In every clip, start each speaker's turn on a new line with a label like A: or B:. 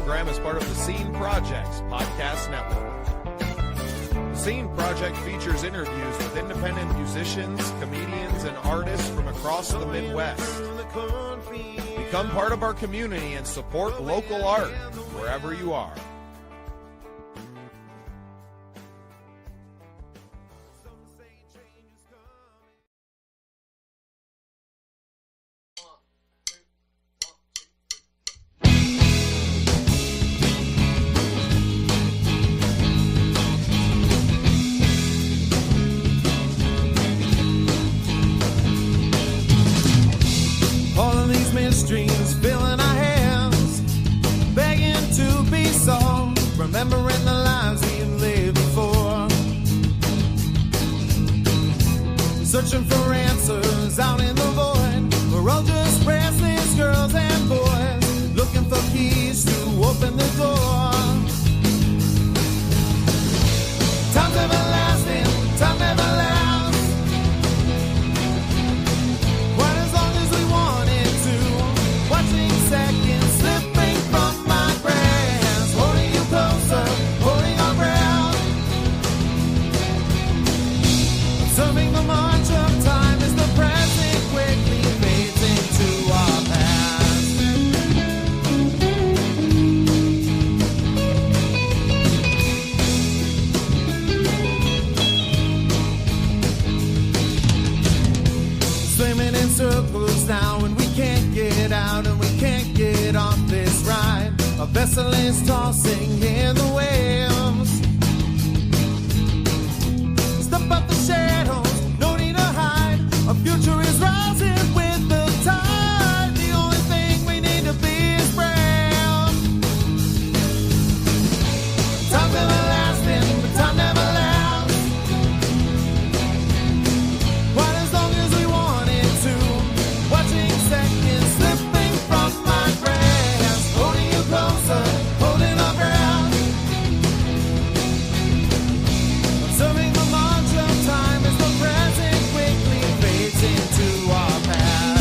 A: program is part of the Scene Project's podcast network. The Scene Project features interviews with independent musicians, comedians, and artists from across the Midwest. Become part of our community and support local art wherever you are.
B: Dreams filling our hands, begging to be solved, remembering the lives we've lived before, searching for answers out in the void. We're all just restless girls and boys, looking for keys to open the door. Time's everlasting, time never lasts. Seconds slipping from my grasp, holding you closer, holding our breath. Observing the march of time as the present quickly fades into our past. Swimming in circles now and we can't get out and we can't get off this ride. A vessel is tossing in the waves. Step up the shadows, no need to hide. Our future is rising with the tide. The only thing we need to be is brave. Time's everlasting, but time never lasts. Quite as long as we wanted to. Watching seconds slipping from my grasp, holding you closer, holding our ground. Observing the march of time as the present quickly fades into our past.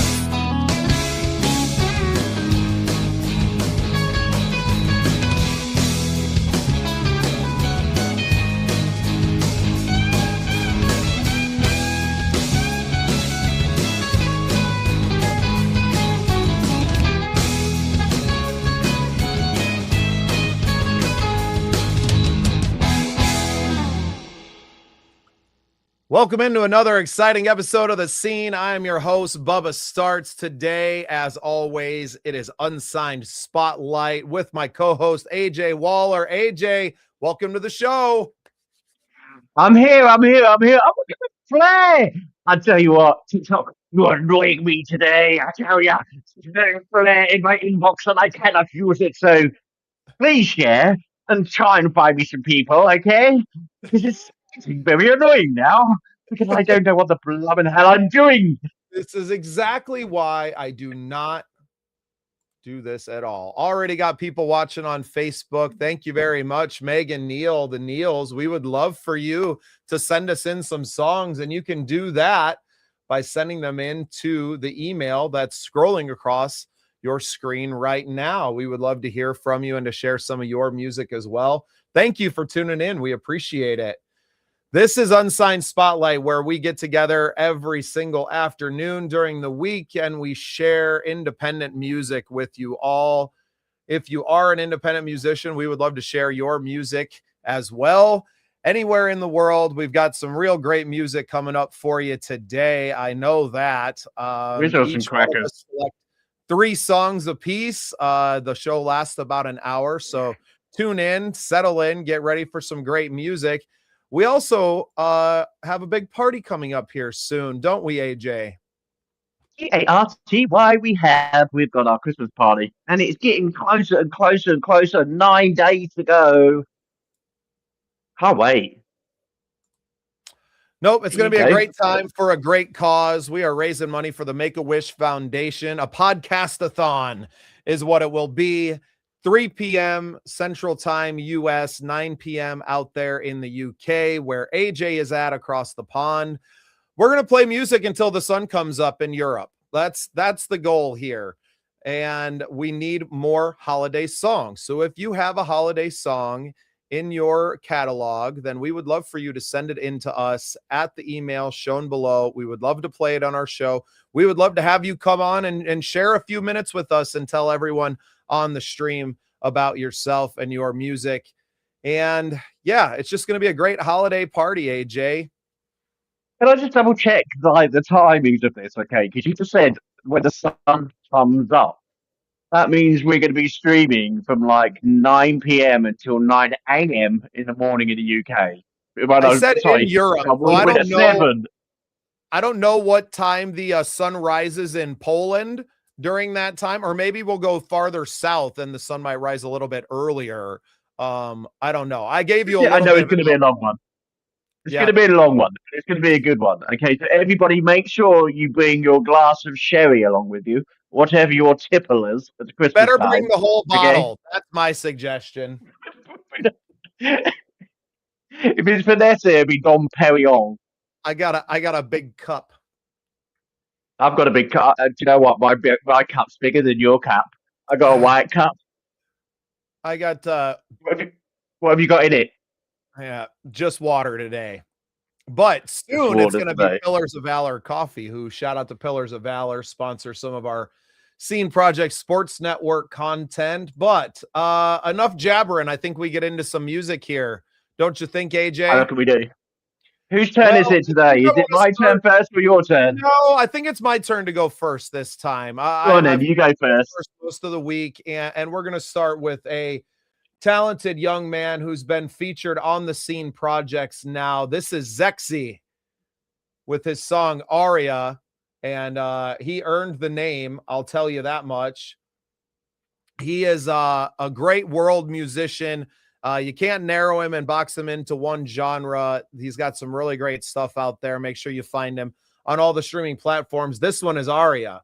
A: Welcome into another exciting episode of The Scene. I am your host, Bubba Startz. Today, as always, it is Unsigned Spotlight with my co-host, AJ Waller. AJ, welcome to the show.
C: I'm here. I'm looking at Flair. I tell you what, TikTok, you're annoying me today. I tell you, there's Flair in my inbox and I cannot use it. So please share and try and find me some people, okay? Because it's getting very annoying now because I don't know what the blooming hell I'm doing.
A: This is exactly why I do not do this at all. Already got people watching on Facebook. Thank you very much, Megan, Neil, the Neils. We would love for you to send us in some songs, and you can do that by sending them in to the email that's scrolling across your screen right now. We would love to hear from you and to share some of your music as well. Thank you for tuning in. We appreciate it. This is Unsigned Spotlight, where we get together every single afternoon during the week and we share independent music with you all. If you are an independent musician, we would love to share your music as well. Anywhere in the world, we've got some real great music coming up for you today. I know that.
C: Each crackers.
A: 3 songs a piece. The show lasts about an hour, so tune in, settle in, get ready for some great music. We also have a big party coming up here soon, don't we, AJ?
C: CARTY, we've got our Christmas party, and it's getting closer and closer and closer. 9 days to go. Can't wait.
A: Nope, it's going to be a great time for a great cause. We are raising money for the Make-A-Wish Foundation. A podcast-a-thon is what it will be. 3 p.m. Central Time, U.S., 9 p.m. out there in the UK, where AJ is at across the pond. We're going to play music until the sun comes up in Europe. That's the goal here. and we need more holiday songs. So if you have a holiday song in your catalog, then we would love for you to send it in to us at the email shown below. We would love to play it on our show. We would love to have you come on and share a few minutes with us and tell everyone on the stream about yourself and your music. And yeah, it's just going to be a great holiday party, AJ.
C: Can I just double check the timings of this, okay? Because you just said when the sun comes up. That means we're going to be streaming from like 9 p.m. until 9 a.m. in the morning in the UK.
A: I said in Europe. So I don't know.
C: 7.
A: I don't know what time the sun rises in Poland during that time, or maybe we'll go farther south and the sun might rise a little bit earlier. I don't know. I gave you
C: I know it's going to be a long one. It's going to be a long one. It's going to be a good one. Okay, so everybody make sure you bring your glass of sherry along with you, whatever your tipple is at the Christmas
A: Better
C: time.
A: bring the whole bottle. Okay? That's my suggestion.
C: If it's Vanessa, it'll be Dom Perignon.
A: I got a big cup.
C: I've got a big cup. Do you know what? My cup's bigger than your cup. I got a white cup.
A: I got
C: what have you got in it?
A: Yeah, just water today. But soon it's going to be Pillars of Valor Coffee, who, shout out to Pillars of Valor, sponsor some of our Scene Project Sports Network content. But enough jabbering. I think we get into some music here. Don't you think, AJ?
C: How can we do? Whose turn is it today? Is it my turn first or your turn?
A: No, I think it's my turn to go first this time.
C: Go on then, you go first.
A: Most of the week, and we're going to start with a talented young man who's been featured on the Scene Projects now. This is Zexy with his song Aria, and he earned the name, I'll tell you that much. He is a great world musician. You can't narrow him and box him into one genre. He's got some really great stuff out there. Make sure you find him on all the streaming platforms. This one is Aria.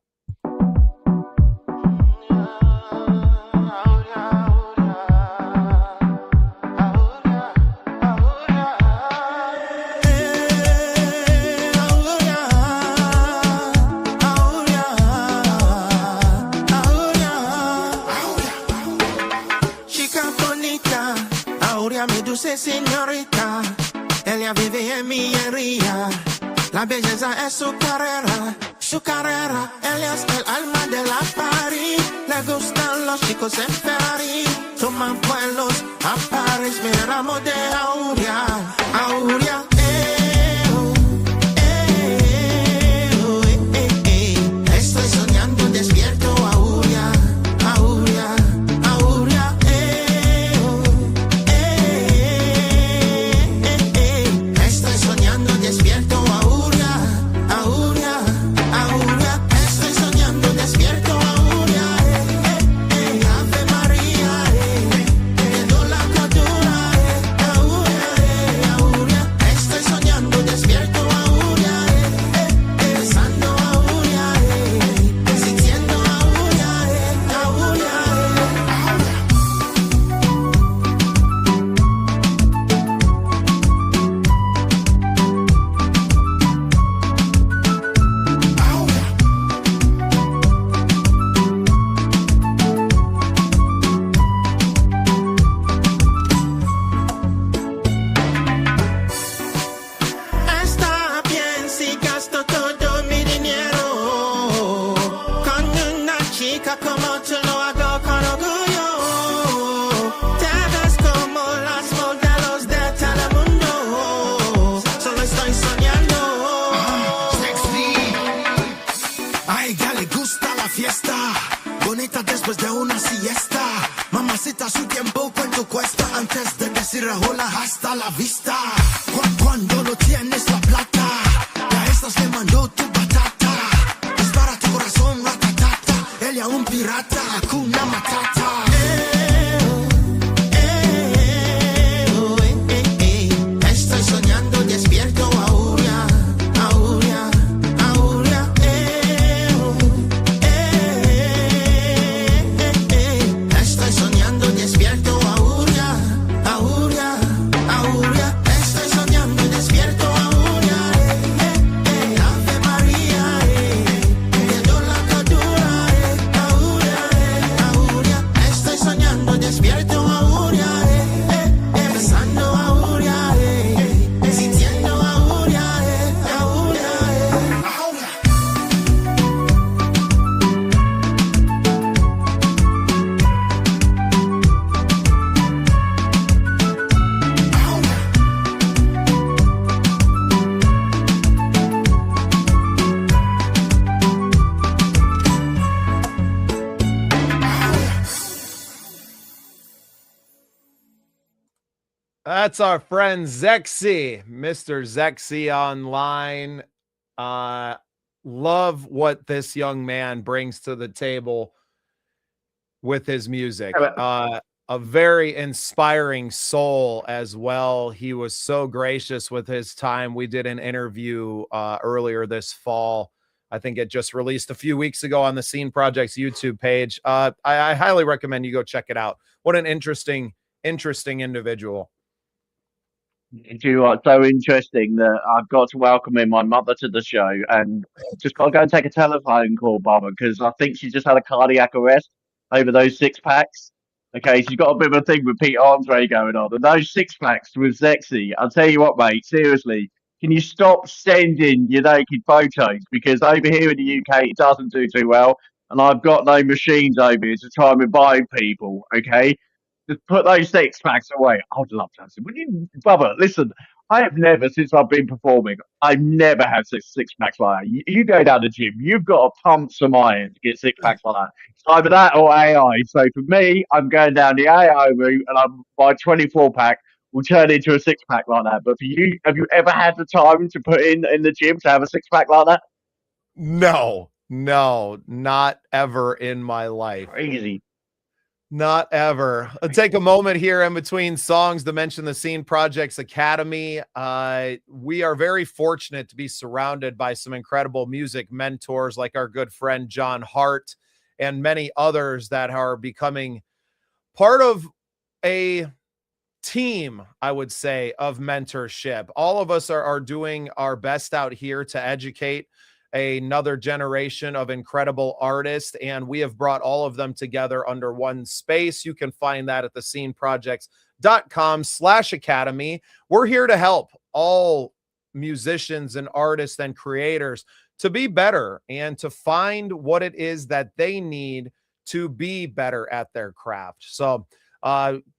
B: Señorita, ella vive en mi herida. La belleza es su carrera, ella es el alma de la party. Le gustan los chicos en Ferrari, toman vuelos a París. Me enamoré de Aurea, Aurea. Estoy soñando despierto, Aurea, Aurea. Hasta la vista. Cuando no tienes la plata, ya estás quemando tu batata. Dispara tu corazón, ratatata. Ella un pirata, Hakuna Matata. Estoy soñando despierto, Aurea, Aurea, Aurea. Estoy soñando despierto, Aurea, Aurea. Estoy soñando despierto ahora, Ave María, te doy la cordura, ahora.
A: That's our friend Zexy, Mr. Zexy online. Uh, love what this young man brings to the table with his music. A very inspiring soul as well. He was so gracious with his time. We did an interview earlier this fall. I think it just released a few weeks ago on the Scene Project's YouTube page. I highly recommend you go check it out. What an interesting individual.
C: Do you know what's so interesting that I've got to welcome in my mother to the show and just got to go and take a telephone call, Barbara, because I think she just had a cardiac arrest over those six packs. Okay, she's got a bit of a thing with Pete Andre going on, and those six packs was sexy. I'll tell you what, mate, seriously, can you stop sending your naked photos? Because over here in the UK, it doesn't do too well, and I've got no machines over here to try and revive people, okay? Just put those six packs away. I would love to have some. Would you, Bubba, listen, I have never, since I've been performing, I've never had six packs like that. You go down the gym, you've got to pump some iron to get six packs like that. It's either that or AI. So for me, I'm going down the AI route, and my 24 pack will turn into a six pack like that. But for you, have you ever had the time to put in the gym to have a six pack like that?
A: No, not ever in my life.
C: Crazy.
A: Not ever. I'll take a moment here in between songs to mention the Scene Projects Academy. We are very fortunate to be surrounded by some incredible music mentors like our good friend John Hart and many others that are becoming part of a team, I would say, of mentorship. All of us are doing our best out here to educate another generation of incredible artists, and we have brought all of them together under one space. You can find that at thesceneprojects.com/academy. We're here to help all musicians and artists and creators to be better and to find what it is that they need to be better at their craft. So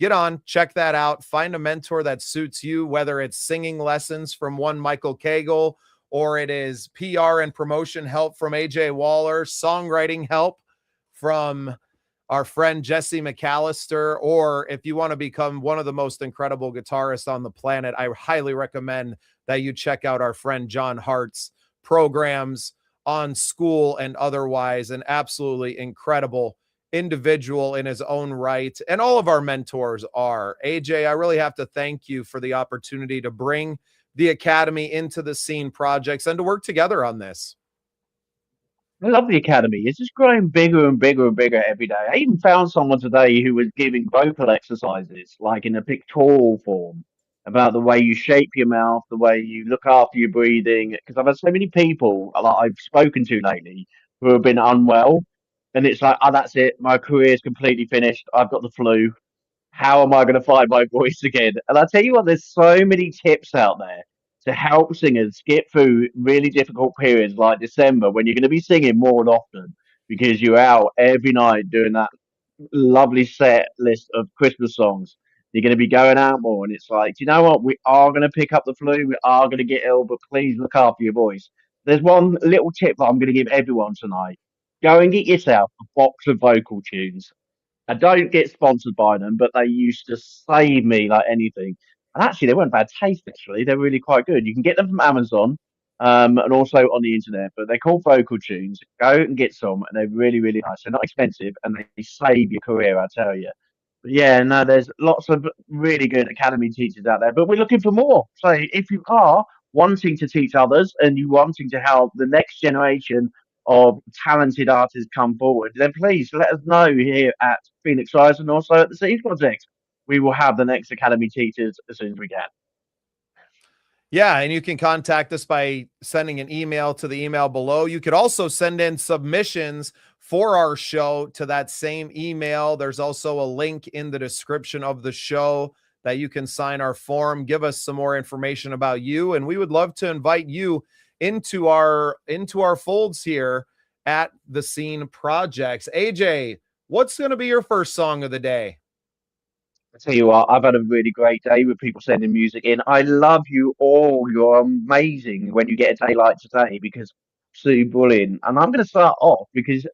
A: get on, check that out, find a mentor that suits you, whether it's singing lessons from one Michael Cagle, or it is PR and promotion help from AJ Waller, songwriting help from our friend Jesse McAllister, or if you want to become one of the most incredible guitarists on the planet, I highly recommend that you check out our friend John Hart's programs on school and otherwise. An absolutely incredible individual in his own right, and all of our mentors are. AJ, I really have to thank you for the opportunity to bring the Academy into the Scene Projects and to work together on this.
C: I love the Academy. It's just growing bigger and bigger and bigger every day. I even found someone today who was giving vocal exercises, like in a pictorial form, about the way you shape your mouth, the way you look after your breathing. Because I've had so many people like I've spoken to lately who have been unwell, and it's like, oh, that's it. My career's completely finished. I've got the flu. How am I going to find my voice again? And I tell you what, there's so many tips out there to help singers get through really difficult periods like December when you're going to be singing more and often because you're out every night doing that lovely set list of Christmas songs. You're going to be going out more, and it's like, do you know what? We are going to pick up the flu. We are going to get ill, but please look after your voice. There's one little tip that I'm going to give everyone tonight. Go and get yourself a box of vocal tunes. I don't get sponsored by them, but they used to save me like anything. And actually, they weren't bad taste. Actually, they're really quite good. You can get them from Amazon, and also on the internet. But they're called vocal tunes. Go and get some, and they're really, really nice. They're not expensive, and they save your career. I tell you. But yeah, no, there's lots of really good academy teachers out there. But we're looking for more. So if you are wanting to teach others and you wanting to help the next generation of talented artists come forward, then please let us know here at Phoenix Rise and also at the Seeds Project. We will have the next Academy teachers as soon as we can.
A: Yeah, and you can contact us by sending an email to the email below. You could also send in submissions for our show to that same email. There's also a link in the description of the show that you can sign our form, give us some more information about you, and we would love to invite you into our folds here at the Scene Projects. AJ, what's going to be your first song of the day?
C: I tell you what, I've had a really great day with people sending music in. I love you all. You're amazing when you get a day like today because absolutely brilliant. And I'm going to start off because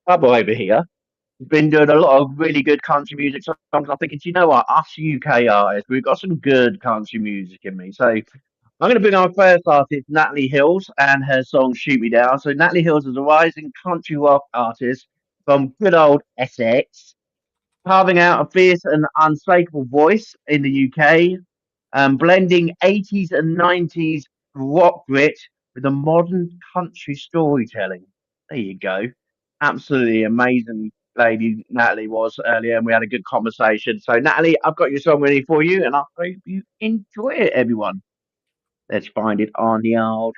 C: Bubba over here, been doing a lot of really good country music songs. I'm thinking, do you know what? Us UK artists, we've got some good country music in me. So I'm going to bring our first artist, Natalie Hills, and her song "Shoot Me Down." So Natalie Hills is a rising country rock artist from good old Essex, carving out a fierce and unshakable voice in the UK, blending 80s and 90s rock grit with a modern country storytelling. There you go. Absolutely amazing lady Natalie was earlier, and we had a good conversation. So, Natalie, I've got your song ready for you, and I hope you enjoy it, everyone. Let's find it on the old.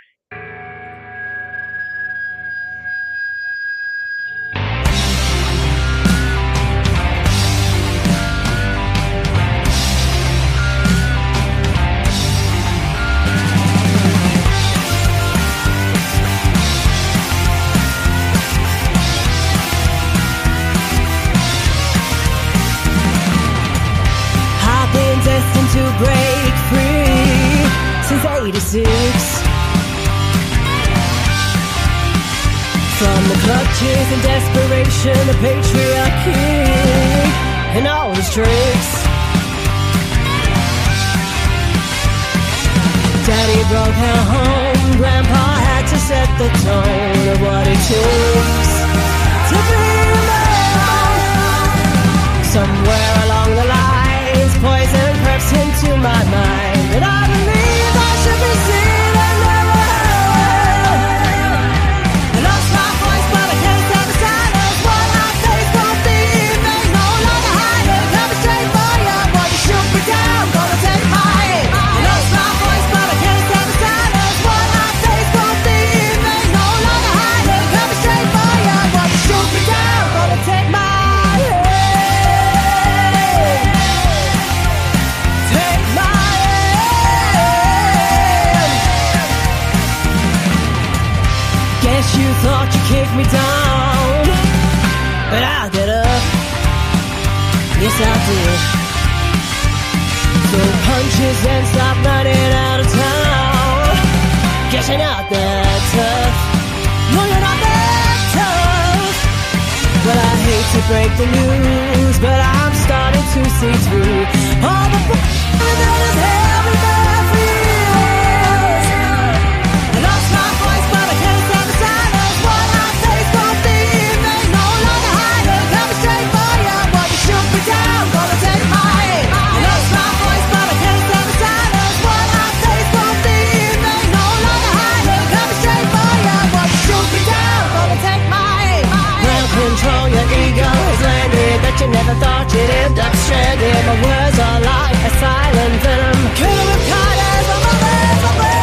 D: I've been destined to break free since '86. From the clutches and desperation of patriarchy and all its tricks. Daddy broke our home, Grandpa had to set the tone of what it takes to be a man. Somewhere along the lines, poison crept into my mind, and I believe I should be seen and never heard. I lost my voice, but I can't stand the silence. What I face won't be evening, no longer hiding. Coming straight for you, boy, you shoot me down, gonna take mine. I lost my voice, but I can't stand the silence. What I face won't be evening, no longer hiding. Coming straight for you, boy, you shoot me down, gonna take mine. Take my hand. Guess you thought you kicked me down, but I'll get up. Yes, I did. Throw punches and stop running out of town. Guess you're not that tough. No, you're not that tough. Well, I hate to break the news, but I'm starting to see through all the that has held me back for years. I lost my voice, but I can't stand the silence. What I face won't be evening, no longer hiding. Coming straight for you, boy, you shoot me down, gonna take mine. I lost my voice, but I can't stand the silence. What I face won't be evening, no longer hiding. Coming straight for you, boy, you shoot me down, gonna take mine. Well, control your ego has landed, that you never thought you'd end up stranded. My words are like a silent venom, killing with kindness, my mother's a brain.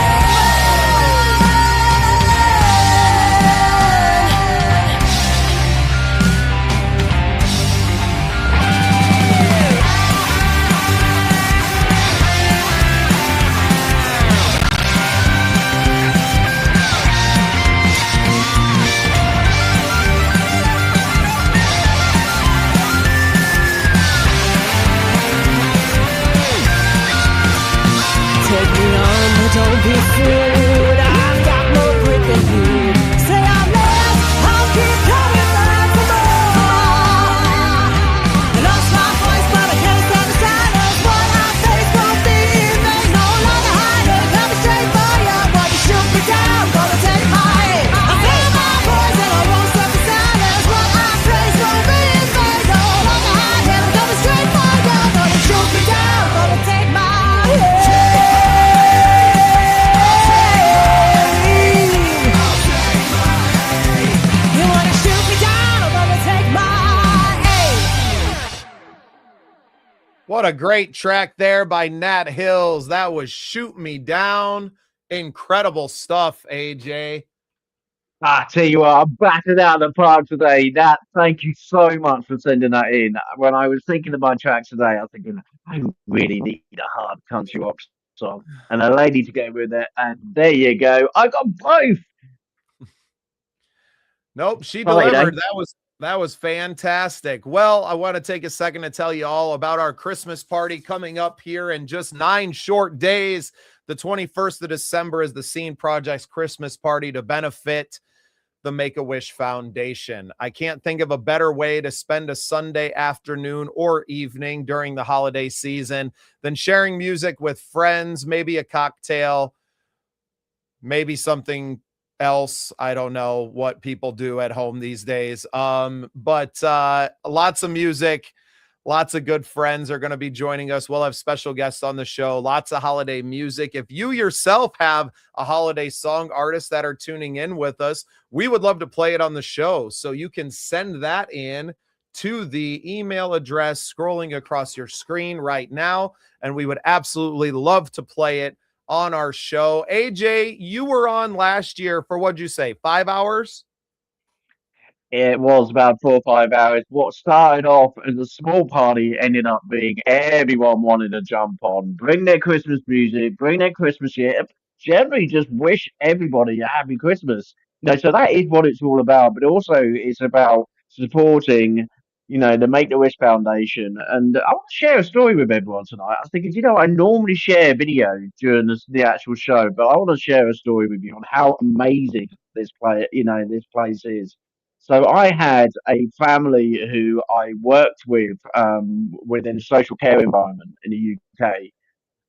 D: Take me on, but don't be fooled. I've got more grit than you. Say I'm last, I'll keep coming back for more. I lost my voice, but I can't stand the silence. What I face won't be evening, no longer hiding. Coming straight for you, boy, you shoot me down, gonna take mine. I face my voice and I won't stop the silence. What I face won't be evening, no longer hiding. I'm coming straight for you, gonna shoot me down, gonna take mine. You wanna shoot me down, I'm gonna take my aim.
A: What a great track there by Nat Hills. That was Shoot Me Down. Incredible stuff, AJ.
C: I tell you what, I'm battered out of the park today. Nat, thank you so much for sending that in. When I was thinking of my tracks today, I was thinking, I really need a hard country rock song and a lady to go with it. And there you go. I got both.
A: Nope, she
C: Friday.
A: delivered. That was fantastic. Well, I want to take a second to tell you all about our Christmas party coming up here in just 9 short days. The 21st of December is the Scene Project's Christmas party to benefit the Make-A-Wish Foundation. I can't think of a better way to spend a Sunday afternoon or evening during the holiday season than sharing music with friends, maybe a cocktail, maybe something else. I don't know what people do at home these days. But lots of music, lots of good friends are going to be joining us. We'll have special guests on the show, lots of holiday music. If you yourself have a holiday song, artists that are tuning in with us, we would love to play it on the show. So you can send that in to the email address scrolling across your screen right now, and we would absolutely love to play it on our show. AJ, you were on last year for, what'd you say, 5 hours?
C: It was about 4 or 5 hours. What started off as a small party ended up being everyone wanted to jump on, bring their Christmas music, bring their Christmas shit, and generally just wish everybody a happy Christmas. So that is what it's all about. But also, it's about supporting, the Make the Wish Foundation. And I want to share a story with everyone tonight. I was thinking, I normally share video during the actual show, but I want to share a story with you on how amazing this place is. So I had a family who I worked with within a social care environment in the UK,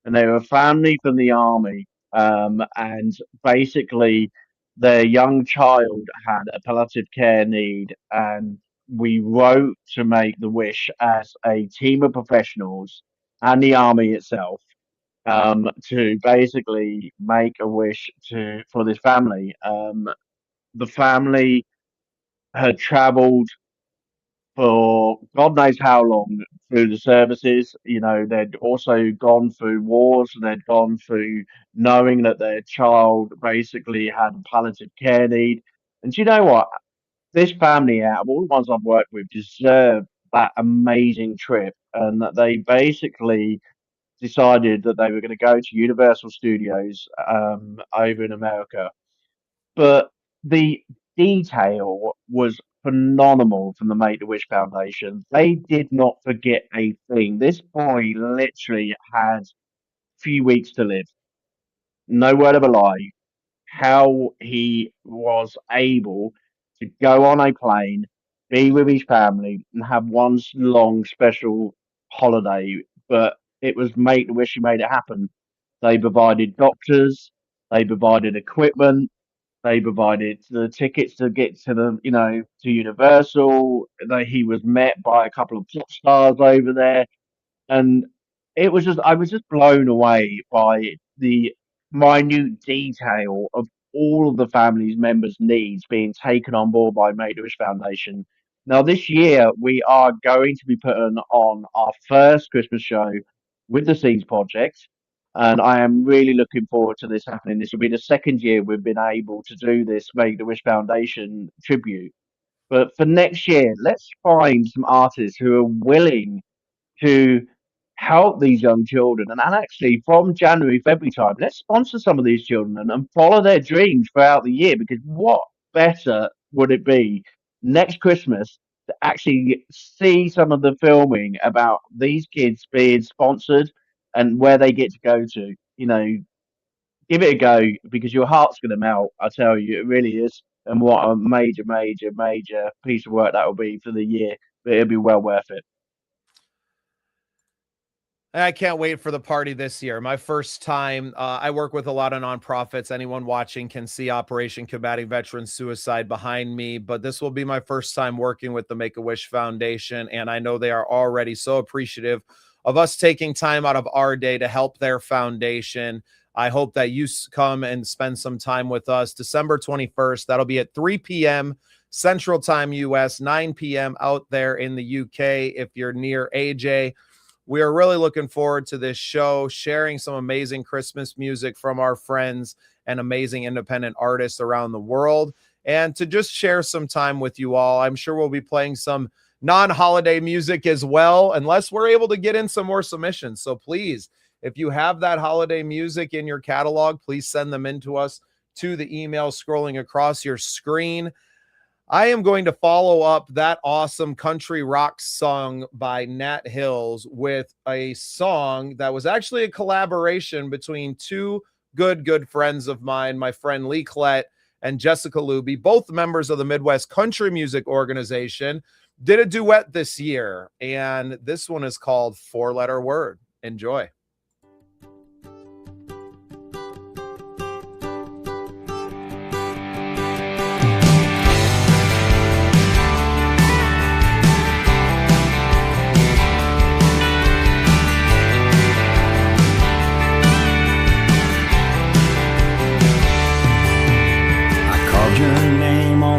C: and they were a family from the army, and basically their young child had a palliative care need, and we wrote to make the wish as a team of professionals and the army itself to basically make a wish for this family. The family had travelled for God knows how long through the services. They'd also gone through wars, they'd gone through knowing that their child basically had a palliative care need. And do you know what? This family, out of all the ones I've worked with, deserved that amazing trip. And that they basically decided that they were going to go to Universal Studios over in America, but the detail was phenomenal from the Make a Wish Foundation. They did not forget a thing. This boy literally had few weeks to live. No word of a lie. How he was able to go on a plane, be with his family, and have one long special holiday. But it was Make a Wish who made it happen. They provided doctors, they provided equipment, they provided the tickets to get to Universal. He was met by a couple of pop stars over there, and I was just blown away by the minute detail of all of the family's members' needs being taken on board by Make a Wish Foundation. Now, this year we are going to be putting on our first Christmas show with the Seeds Project, and I am really looking forward to this happening. This will be the second year we've been able to do this Make a Wish Foundation tribute. But for next year, let's find some artists who are willing to help these young children. And actually, from January, February time, let's sponsor some of these children and follow their dreams throughout the year. Because what better would it be next Christmas to actually see some of the filming about these kids being sponsored and where they get to go to? Give it a go because your heart's going to melt. I tell you, it really is. And what a major, major, major piece of work that will be for the year. But it'll be well worth it.
A: I can't wait for the party this year. My first time. I work with a lot of nonprofits. Anyone watching can see Operation Combating Veteran Suicide behind me, but this will be my first time working with the Make-A-Wish Foundation, and I know they are already so appreciative of us taking time out of our day to help their foundation. I hope that you come and spend some time with us. December 21st, that'll be at 3 p.m. Central Time US, 9 p.m. out there in the UK if you're near AJ. We are really looking forward to this show, sharing some amazing Christmas music from our friends and amazing independent artists around the world, and to just share some time with you all. I'm sure we'll be playing some non-holiday music as well, unless we're able to get in some more submissions. So please, if you have that holiday music in your catalog, please send them in to us to the email scrolling across your screen. I am going to follow up that awesome country rock song by Nat Hills with a song that was actually a collaboration between two good friends of mine, my friend Lee Klett and Jessica Luby, both members of the Midwest Country Music Organization, did a duet this year. And this one is called Four Letter Word. Enjoy.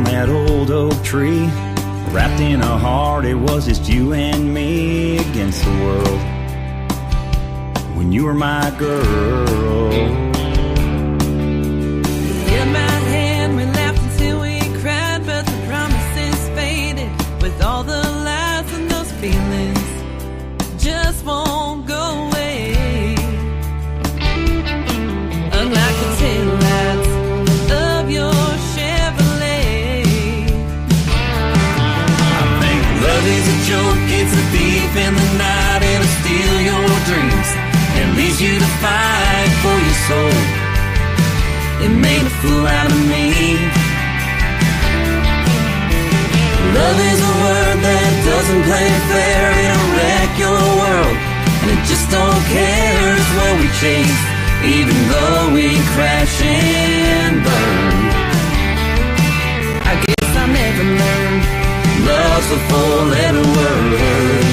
E: That old oak tree, wrapped in a heart, it was just you and me against the world. When you were my girl,
F: you held my hand, we laughed until we cried, but the promises faded with all the lies, and those feelings just won't go away. Unlike the taillights of your love is a joke, it's a thief in the night, it'll steal your dreams and leaves you to fight for your soul. It made a fool out of me. Love is a word that doesn't play fair, it'll wreck your world, and it just don't care. It's what we chase, even though we crash and burn. I guess I never learned love's a four-letter word.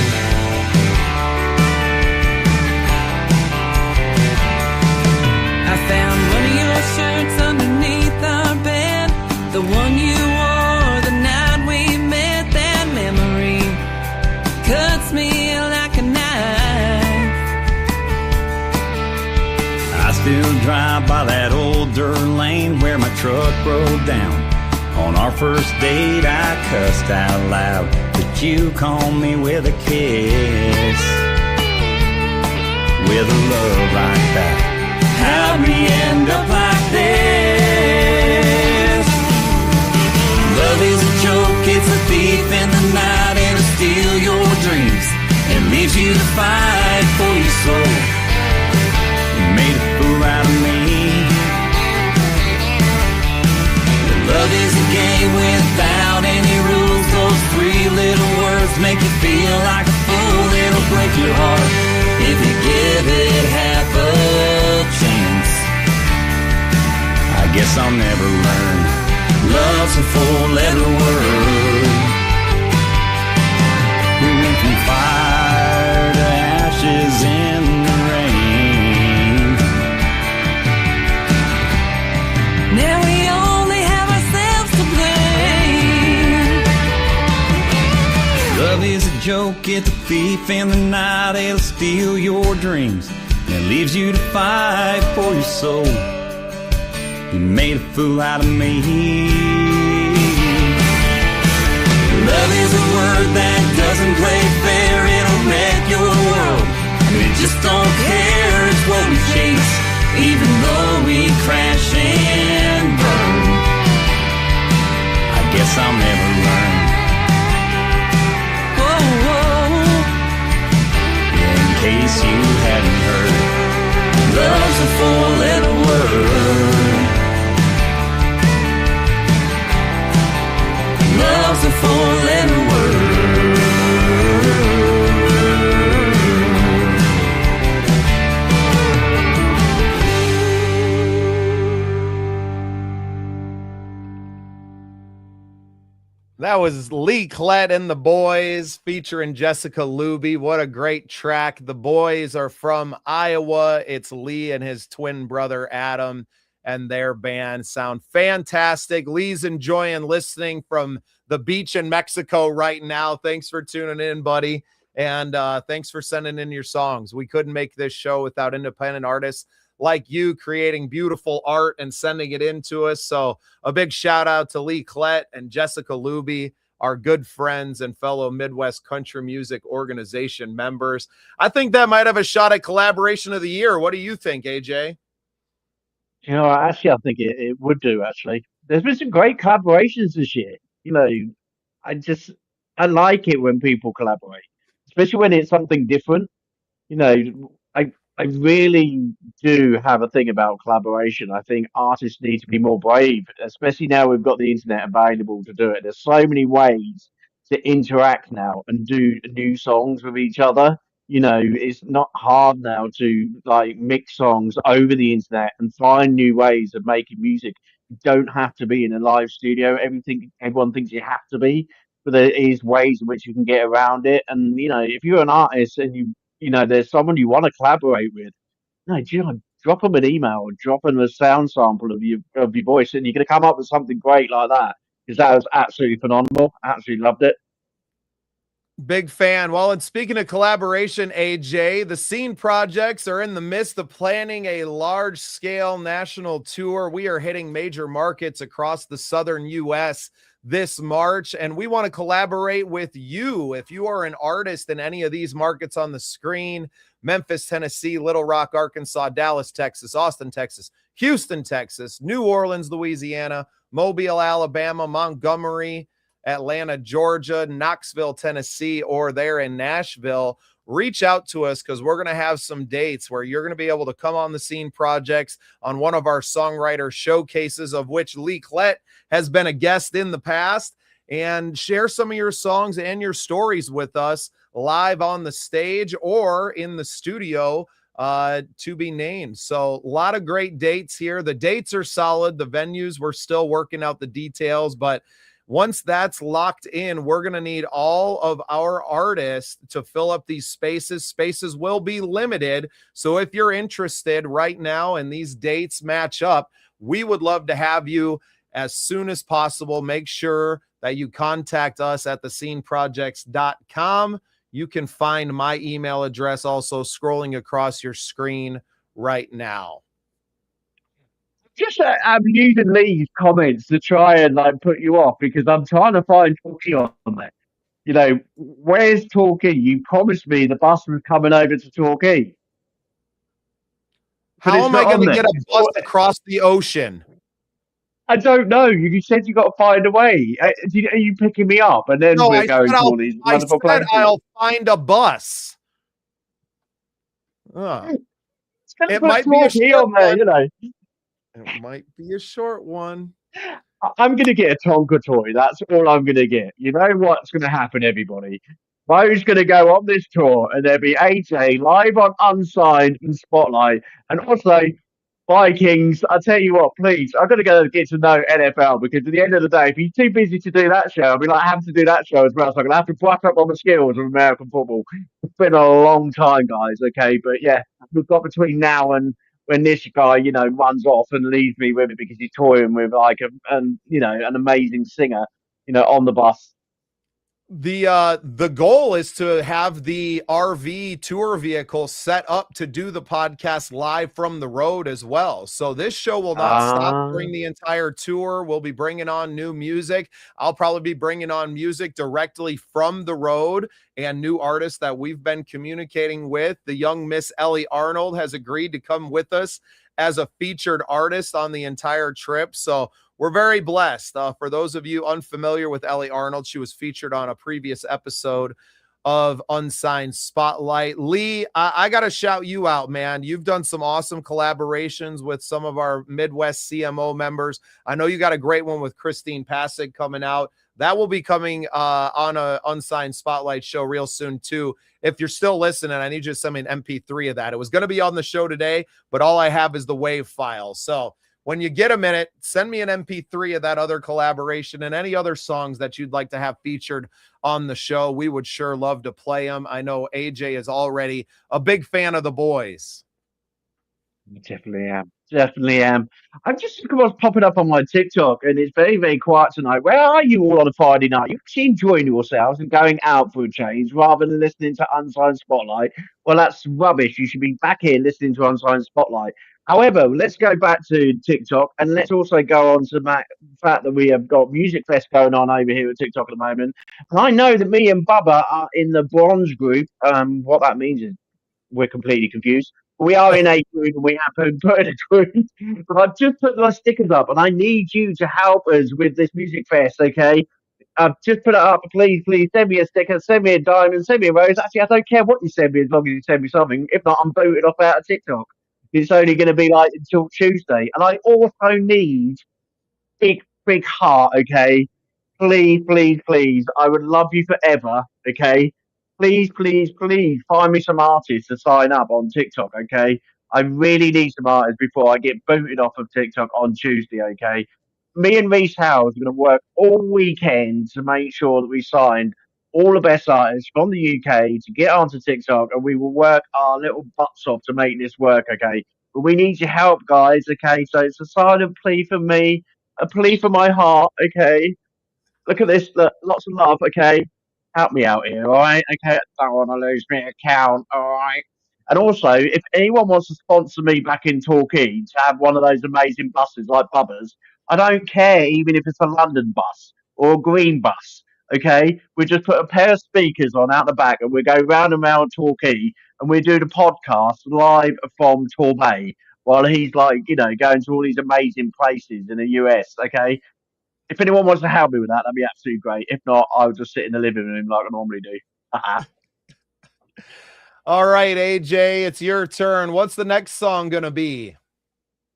F: I found one of your shirts underneath our bed, the one you wore the night we met. That memory cuts me like a knife.
E: I still drive by that old dirt lane where my truck broke down. On our first date, I cussed out loud, but you called me with a kiss. With a love like that, how'd we end up like this? Love is a joke, it's a thief in the night, it'll steal your dreams and leaves you to fight for your soul. You made a fool out of me. Love is a game without any rules. Those three little words make you feel like a fool. It'll break your heart if you give it half a chance. I guess I'll never learn. Love's a four-letter word. We went from fire to ashes in the rain.
F: Now we
E: love is a joke, it's a thief in the night, it'll steal your dreams and leaves you to fight for your soul. You made a fool out of me. Love is a word that doesn't play fair, it'll wreck your world, and it just don't care. It's what we chase, even though we crash and burn. I guess I'll never learn. In case you hadn't heard, love's a four-letter word. Love's a four-letter word.
A: That was Lee Klett and the Boys featuring Jessica Luby. What a great track. The Boys are from Iowa. It's Lee and his twin brother, Adam, and their band sound fantastic. Lee's enjoying listening from the beach in Mexico right now. Thanks for tuning in, buddy. And thanks for sending in your songs. We couldn't make this show without independent artists like you creating beautiful art and sending it in to us. So a big shout out to Lee Klett and Jessica Luby, our good friends and fellow Midwest Country Music Organization members. I think that might have a shot at collaboration of the year. What do you think, AJ?
C: You know, actually, I think it would do, actually. There's been some great collaborations this year. You know, I like it when people collaborate, especially when it's something different. You know, I really do have a thing about collaboration. I think artists need to be more brave, especially now we've got the internet available to do it. There's so many ways to interact now and do new songs with each other. You know, it's not hard now to like mix songs over the internet and find new ways of making music. You don't have to be in a live studio. Everyone thinks you have to be, but there is ways in which you can get around it. And you know, if you're an artist and there's someone you want to collaborate with, no, drop them an email or drop them a sound sample of your voice, and you're going to come up with something great like that. Because that was absolutely phenomenal. Absolutely loved it.
A: Big fan. Well, and speaking of collaboration, AJ, the Scene Projects are in the midst of planning a large-scale national tour. We are hitting major markets across the southern U.S. this March, and we want to collaborate with you. If you are an artist in any of these markets on the screen, Memphis, Tennessee, Little Rock, Arkansas, Dallas, Texas, Austin, Texas, Houston, Texas, New Orleans, Louisiana, Mobile, Alabama, Montgomery, Atlanta, Georgia, Knoxville, Tennessee, or there in Nashville, reach out to us because we're going to have some dates where you're going to be able to come on the Scene Projects on one of our songwriter showcases, of which Lee Klett has been a guest in the past, and share some of your songs and your stories with us live on the stage or in the studio to be named. So a lot of great dates here. The dates are solid. The venues, we're still working out the details, but once that's locked in, we're going to need all of our artists to fill up these spaces. Spaces will be limited. So if you're interested right now and these dates match up, we would love to have you as soon as possible. Make sure that you contact us at thesceneprojects.com. You can find my email address also scrolling across your screen right now.
C: Just I'm using these comments to try and like put you off because I'm trying to find Torquay on there. You know, where's Torquay? You promised me the bus was coming over to Torquay.
A: How am I going to get a bus across the ocean?
C: I don't know. You said you got to find a way. Are you picking me up? And then we're going to all these wonderful places.
A: I'll find a bus. It might be a short one. It might be a short one.
C: I'm going to get a Tonka toy. That's all I'm going to get. You know what's going to happen, everybody? Mo's going to go on this tour, and there'll be AJ live on Unsigned and Spotlight. And also, Vikings, I tell you what, please, I've got to go get to know NFL because at the end of the day, if you're too busy to do that show, I'll be like, I have to do that show as well. So I'm going to have to brush up on the skills of American football. It's been a long time, guys, okay? But yeah, we've got between now and when this guy, runs off and leaves me with it because he's touring with like an amazing singer, on the bus.
A: The goal is to have the RV tour vehicle set up to do the podcast live from the road as well. So this show will not stop during the entire tour. We'll be bringing on new music. I'll probably be bringing on music directly from the road and new artists that we've been communicating with. The young Miss Ellie Arnold has agreed to come with us as a featured artist on the entire trip. So we're very blessed. For those of you unfamiliar with Ellie Arnold, she was featured on a previous episode of Unsigned Spotlight. Lee, I got to shout you out, man. You've done some awesome collaborations with some of our Midwest CMO members. I know you got a great one with Christine Passig coming out. That will be coming on a Unsigned Spotlight show real soon, too. If you're still listening, I need you to send me an MP3 of that. It was going to be on the show today, but all I have is the WAV file. So when you get a minute, send me an MP3 of that other collaboration and any other songs that you'd like to have featured on the show. We would sure love to play them. I know AJ is already a big fan of the boys.
C: I definitely am. I'm just popping up on my TikTok and it's very, very quiet tonight. Where are you all on a Friday night? You're actually enjoying yourselves and going out for a change rather than listening to Unsigned Spotlight. Well, that's rubbish. You should be back here listening to Unsigned Spotlight. However, let's go back to TikTok and let's also go on to the fact that we have got Music Fest going on over here at TikTok at the moment. And I know that me and Bubba are in the bronze group. What that means is we're completely confused. We are in a group and we have put in a group. But I've just put my stickers up and I need you to help us with this Music Fest, okay? I've just put it up. Please send me a sticker, send me a diamond, send me a rose. Actually, I don't care what you send me as long as you send me something. If not, I'm booted off out of TikTok. It's only going to be like until Tuesday. And I also need big heart, okay? Please. I would love you forever, okay? Please find me some artists to sign up on TikTok, okay? I really need some artists before I get booted off of TikTok on Tuesday, okay? Me and Reese Howard are going to work all weekend to make sure that we sign all the best artists from the UK to get onto TikTok, and we will work our little butts off to make this work, okay? But we need your help, guys, okay? So it's a silent plea from me, a plea for my heart, okay? Look at this, look, lots of love, okay? Help me out here, all right? Okay, I don't want to lose my account, all right? And also, if anyone wants to sponsor me back in Torquay to have one of those amazing buses like Bubba's, I don't care even if it's a London bus or a green bus, okay? We just put a pair of speakers on out the back and we go round and round Torquay and we do the podcast live from Torbay while he's like, going to all these amazing places in the US, okay? If anyone wants to help me with that, that'd be absolutely great. If not, I'll just sit in the living room like I normally do.
A: All right, AJ, it's your turn. What's the next song going to be?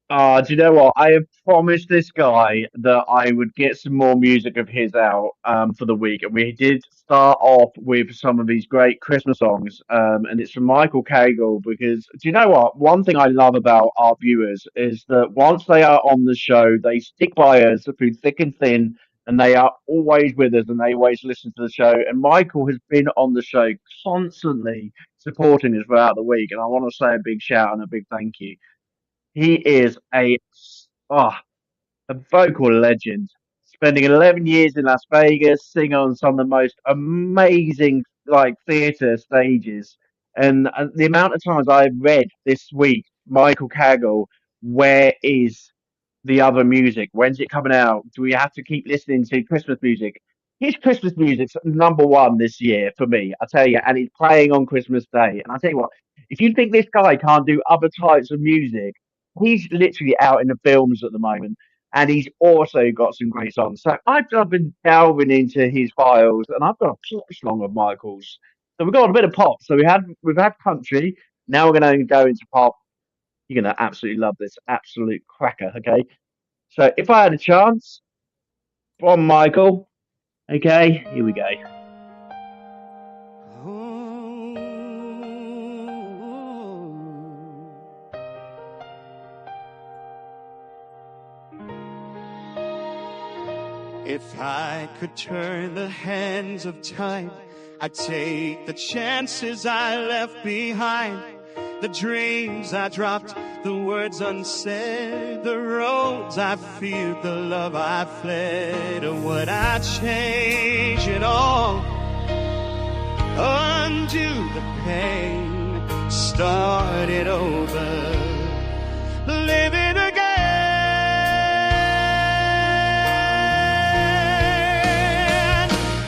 C: Do you know what? I have promised this guy that I would get some more music of his out for the week. And we did start off with some of these great Christmas songs. And it's from Michael Cagle because, do you know what? One thing I love about our viewers is that once they are on the show, they stick by us through thick and thin. And they are always with us and they always listen to the show. And Michael has been on the show constantly supporting us throughout the week. And I want to say a big shout and a big thank you. He is a vocal legend, spending 11 years in Las Vegas, singing on some of the most amazing theatre stages. And the amount of times I've read this week, Michael Cagle, where is the other music? When's it coming out? Do we have to keep listening to Christmas music? His Christmas music's number one this year for me, I tell you, and he's playing on Christmas Day. And I tell you what, if you think this guy can't do other types of music, he's literally out in the films at the moment, and he's also got some great songs. So I've been delving into his files, and I've got a pop song of Michael's. So we've got a bit of pop. So we've had country. Now we're going to go into pop. You're going to absolutely love this, absolute cracker. Okay, so if I had a chance, from Michael. Okay, here we go.
B: If I could turn the hands of time, I'd take the chances I left behind, the dreams I dropped, the words unsaid, the roads I feared, the love I fled. Or would I change it all, undo the pain, start it over, live it again?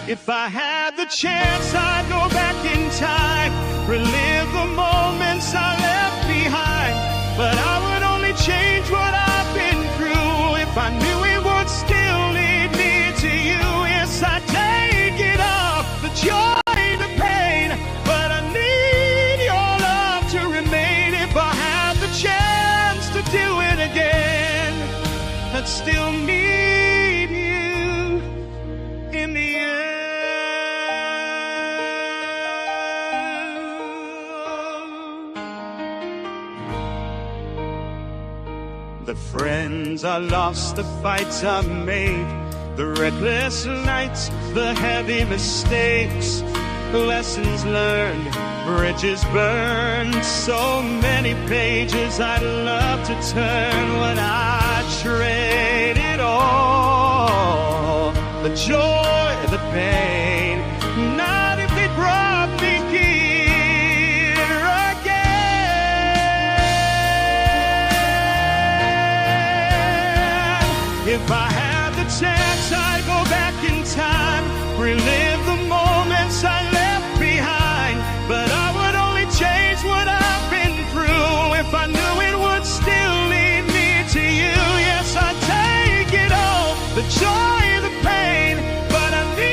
B: If I had the chance, I'd go back in time, relive the moments I left behind. But I would only change what I've been through if I knew it would still lead me to you. Yes, I'd take it off, the joy, the pain, but I need your love to remain. If I had the chance to do it again, I'd still need you in the end. The friends I lost, the fights I made, the reckless nights, the heavy mistakes, lessons learned, bridges burned, so many pages I'd love to turn. When I trade it all, the joy, the pain, not if they brought me here again. If I had the chance, I'd go back in time, relive the moments I left behind. But I would only change what I've been through if I knew it would still lead me to you. Yes, I'd take it all, the joy, the pain, but I need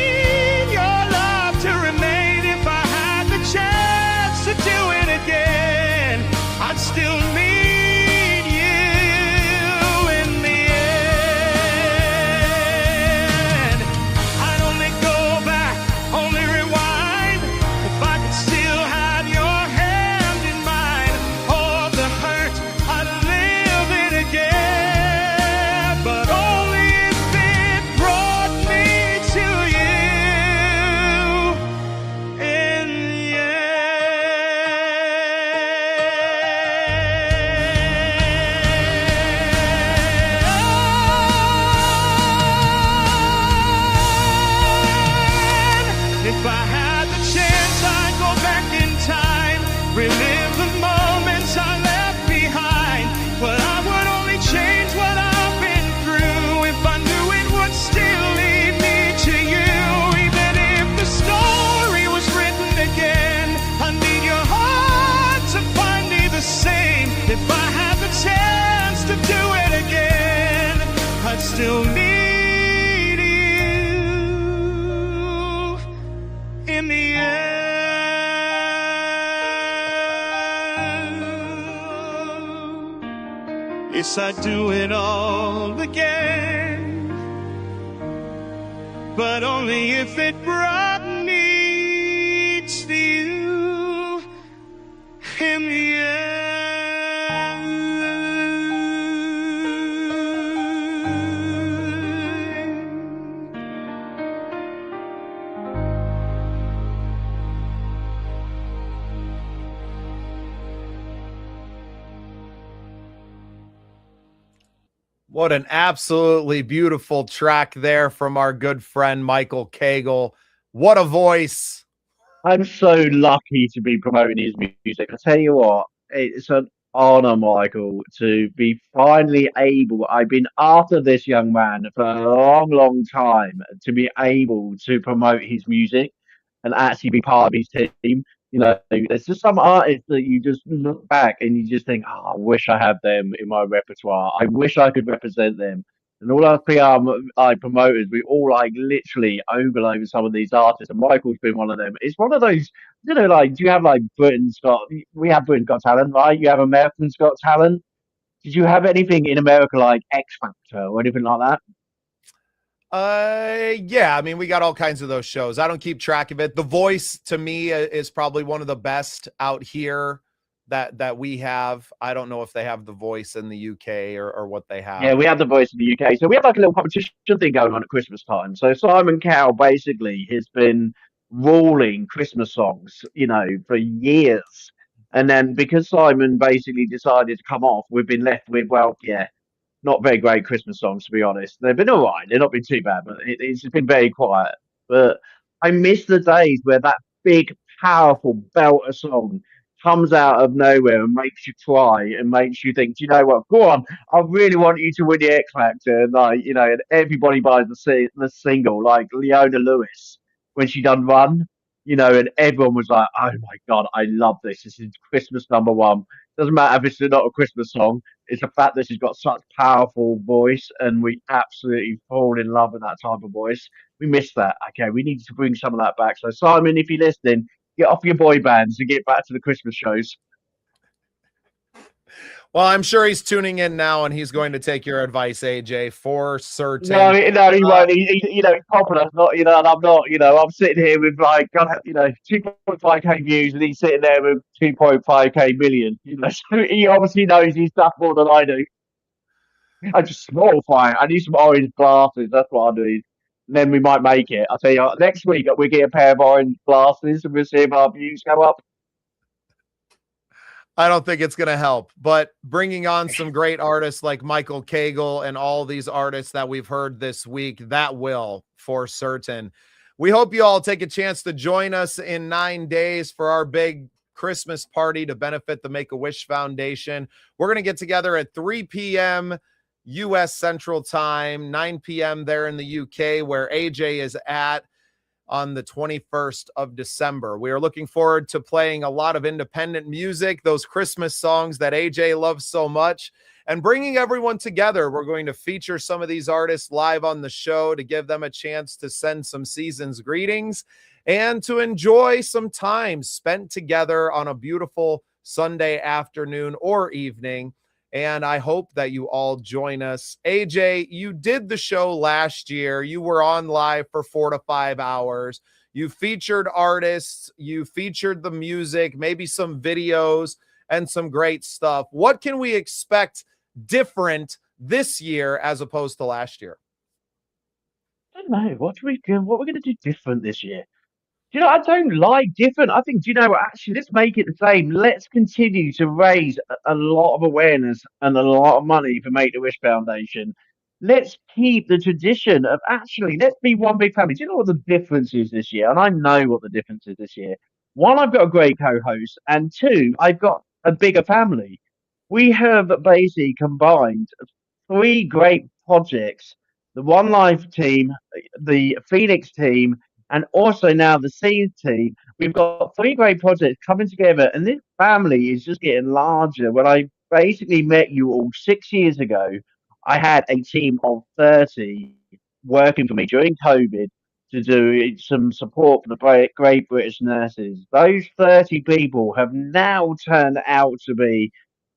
B: relive the moments I left behind. But I would only change what I've been through if I knew it would still lead me to you. Even if the story was written again, I need your heart to find me the same. If I had the chance to do it again, I'd still need you in the end. Yes, I'd do it all again, but only if it brought me to you in the end.
A: What an absolutely beautiful track there from our good friend Michael Cagle. What a voice.
C: I'm so lucky to be promoting his music. I tell you what, it's an honor, Michael, to be finally able. I've been after this young man for a long, long time to be able to promote his music and actually be part of his team. You know, there's just some artists that you just look back and you just think, oh, I wish I had them in my repertoire. I wish I could represent them. And all our PR promoters, we all like literally ogle over some of these artists, and Michael's been one of them. It's one of those, you know, like, do you have like Britain's Got, we have Britain's Got Talent, right? You have American's Got Talent. Did you have anything in America like X Factor or anything like that?
A: Yeah, I mean, we got all kinds of those shows. I don't keep track of it. The Voice to me is probably one of the best out here that we have. I don't know if they have The Voice in the UK or what they have.
C: Yeah, we have The Voice in the UK. So we have like a little competition thing going on at Christmas time. So Simon Cowell basically has been ruling Christmas songs, you know, for years. And then because Simon basically decided to come off, we've been left with, well, yeah, not very great Christmas songs, to be honest. They've been all right. They've not been too bad, but it's been very quiet. But I miss the days where that big, powerful belter song comes out of nowhere and makes you cry and makes you think, do you know what? Go on, I really want you to win the X Factor. And like, you know, and everybody buys the single, like Leona Lewis when she done Run, you know, and everyone was like, oh my God, I love this. This is Christmas number one. Doesn't matter if it's not a Christmas song. It's the fact that she's got such powerful voice, and we absolutely fall in love with that type of voice. We miss that. Okay, we need to bring some of that back. So Simon, if you're listening, get off your boy bands and get back to the Christmas shows.
A: Well, I'm sure he's tuning in now, and he's going to take your advice, AJ, for certain.
C: No, he won't. You know, he's popular. Not, you know, and I'm not. You know, I'm sitting here with like, you know, 2.5k views, and he's sitting there with 2.5k million. You know, so he obviously knows his stuff more than I do. I just small fire. I need some orange glasses. That's what I need. And then we might make it. I'll tell you, next week we get a pair of orange glasses, and we'll see if our views go up.
A: I don't think it's going to help, but bringing on some great artists like Michael Cagle and all these artists that we've heard this week, that will for certain. We hope you all take a chance to join us in 9 days for our big Christmas party to benefit the Make-A-Wish Foundation. We're going to get together at 3 p.m. U.S. Central Time, 9 p.m. there in the UK, where AJ is at, on the 21st of December. We are looking forward to playing a lot of independent music, those Christmas songs that AJ loves so much, and bringing everyone together. We're going to feature some of these artists live on the show to give them a chance to send some season's greetings and to enjoy some time spent together on a beautiful Sunday afternoon or evening. And I hope that you all join us. AJ, you did the show last year. You were on live for 4 to 5 hours. You featured artists. You featured the music, maybe some videos and some great stuff. What can we expect different this year as opposed to last year?
C: I don't know. What we're going to do different this year? You know, I don't like different. I think, do you know what? Actually, let's make it the same. Let's continue to raise a lot of awareness and a lot of money for Make the Wish Foundation. Let's keep the tradition of let's be one big family. Do you know what the difference is this year? And I know what the difference is this year. one, I've got a great co-host, and two, I've got a bigger family. We have basically combined three great projects: the One Life team, the Phoenix team, and also now the Seeds team. We've got three great projects coming together, and this family is just getting larger. When I basically met you all 6 years ago, I had a team of 30 working for me during COVID to do some support for the Great British Nurses. Those 30 people have now turned out to be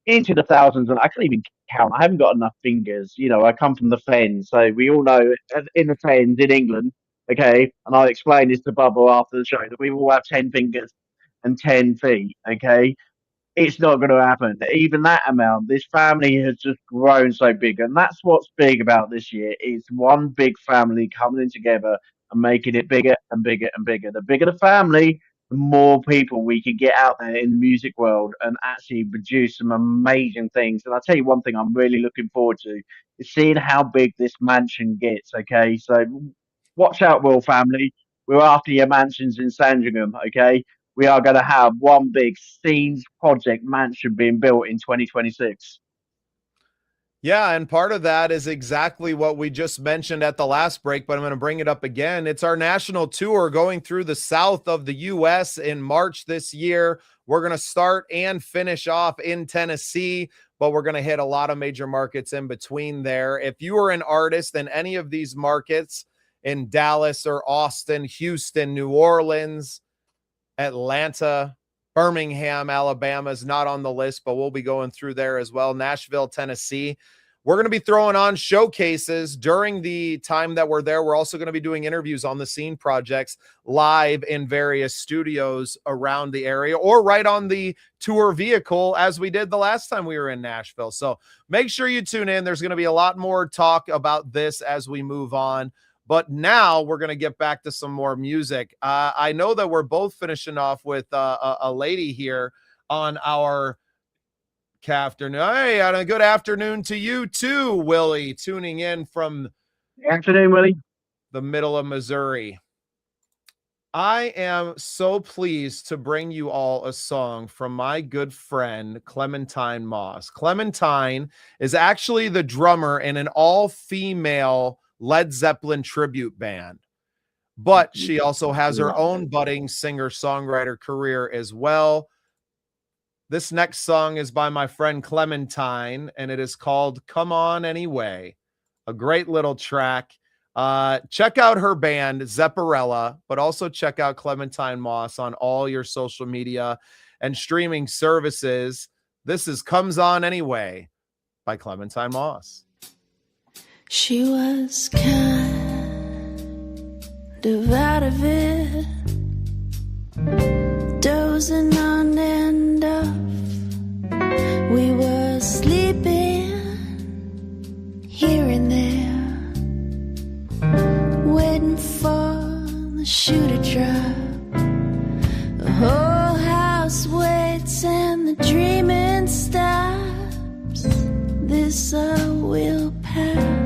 C: into the thousands, and I can't even count. I haven't got enough fingers. You know, I come from the Fens, so we all know in the Fens in England, okay, and I'll explain this to Bubba after the show, that we all have 10 fingers and 10 feet, okay? It's not going to happen. Even that amount, this family has just grown so big, and that's what's big about this year. It's one big family coming together and making it bigger and bigger and bigger. The bigger the family, the more people we can get out there in the music world and actually produce some amazing things. And I'll tell you one thing I'm really looking forward to is seeing how big this mansion gets. Okay, so watch out, Royal Family. We're after your mansions in Sandringham. Okay, we are going to have one big Scenes project mansion being built in 2026.
A: Yeah, and part of that is exactly what we just mentioned at the last break, but I'm going to bring it up again. It's our national tour going through the south of the U.S. in March this year. We're going to start and finish off in Tennessee, but we're going to hit a lot of major markets in between there. If you are an artist in any of these markets in Dallas or Austin, Houston, New Orleans, Atlanta, Birmingham, Alabama is not on the list, but we'll be going through there as well. Nashville, Tennessee. We're going to be throwing on showcases during the time that we're there. We're also going to be doing interviews on the Scene projects live in various studios around the area or right on the tour vehicle as we did the last time we were in Nashville. So make sure you tune in. There's going to be a lot more talk about this as we move on. But now we're going to get back to some more music. I know that we're both finishing off with a lady here on our afternoon. Hey, and a good afternoon to you too, Willie, tuning in from
C: Afternoon, Willie.
A: the middle of Missouri. I am so pleased to bring you all a song from my good friend, Clementine Moss. Clementine is actually the drummer in an all-female Led Zeppelin tribute band, but she also has her own budding singer-songwriter career as well. This next song is by my friend Clementine, and it is called Come On Anyway. A great little track. Check out her band, Zepparella, but also check out Clementine Moss on all your social media and streaming services. This is Comes On Anyway by Clementine Moss.
G: She was kind of out of it, dozing on and off. We were sleeping here and there, waiting for the shoe to drop. The whole house waits and the dreaming stops. This will pass.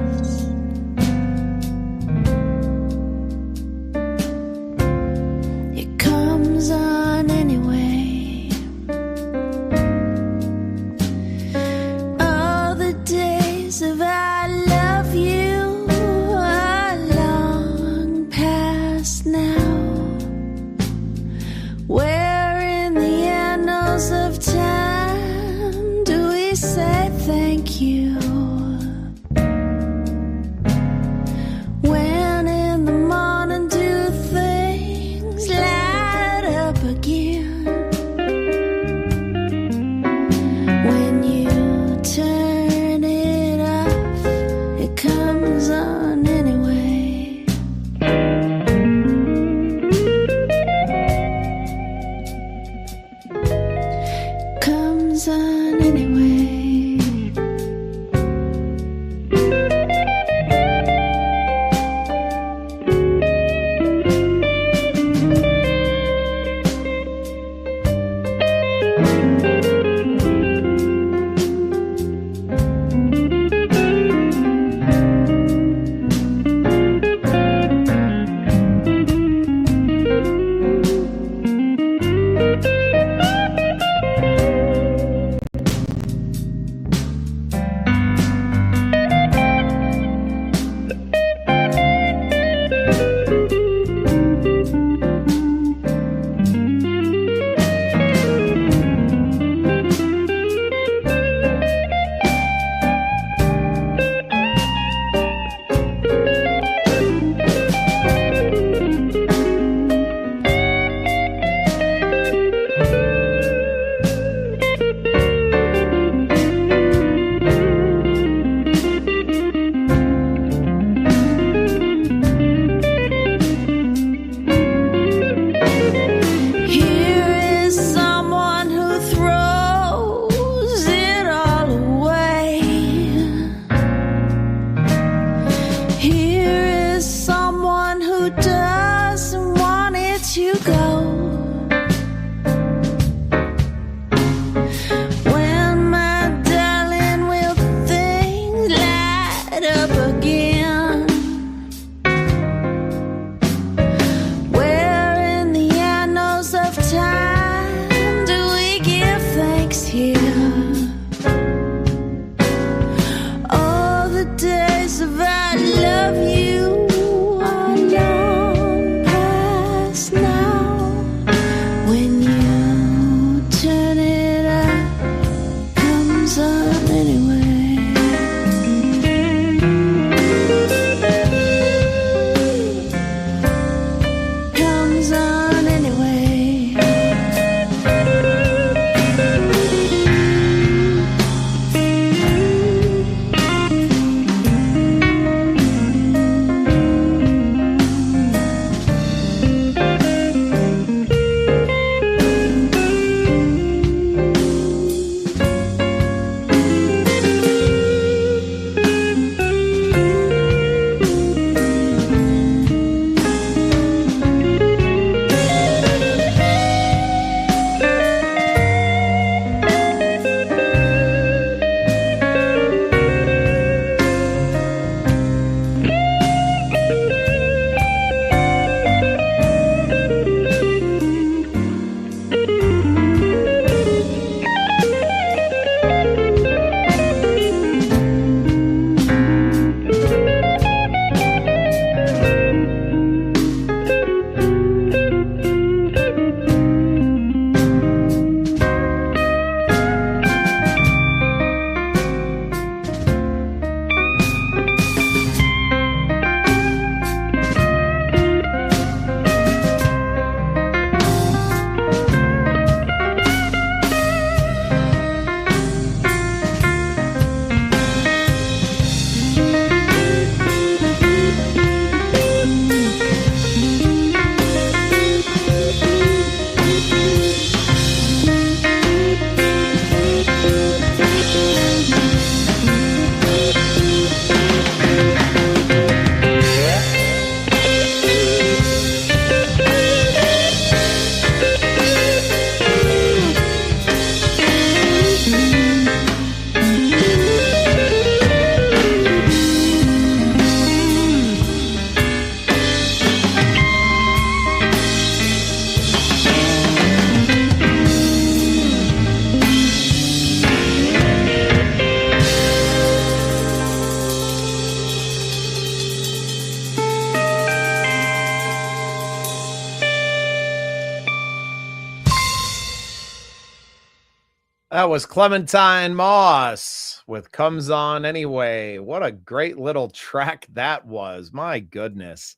A: That was Clementine Moss with Comes On Anyway. What a great little track that was. My goodness.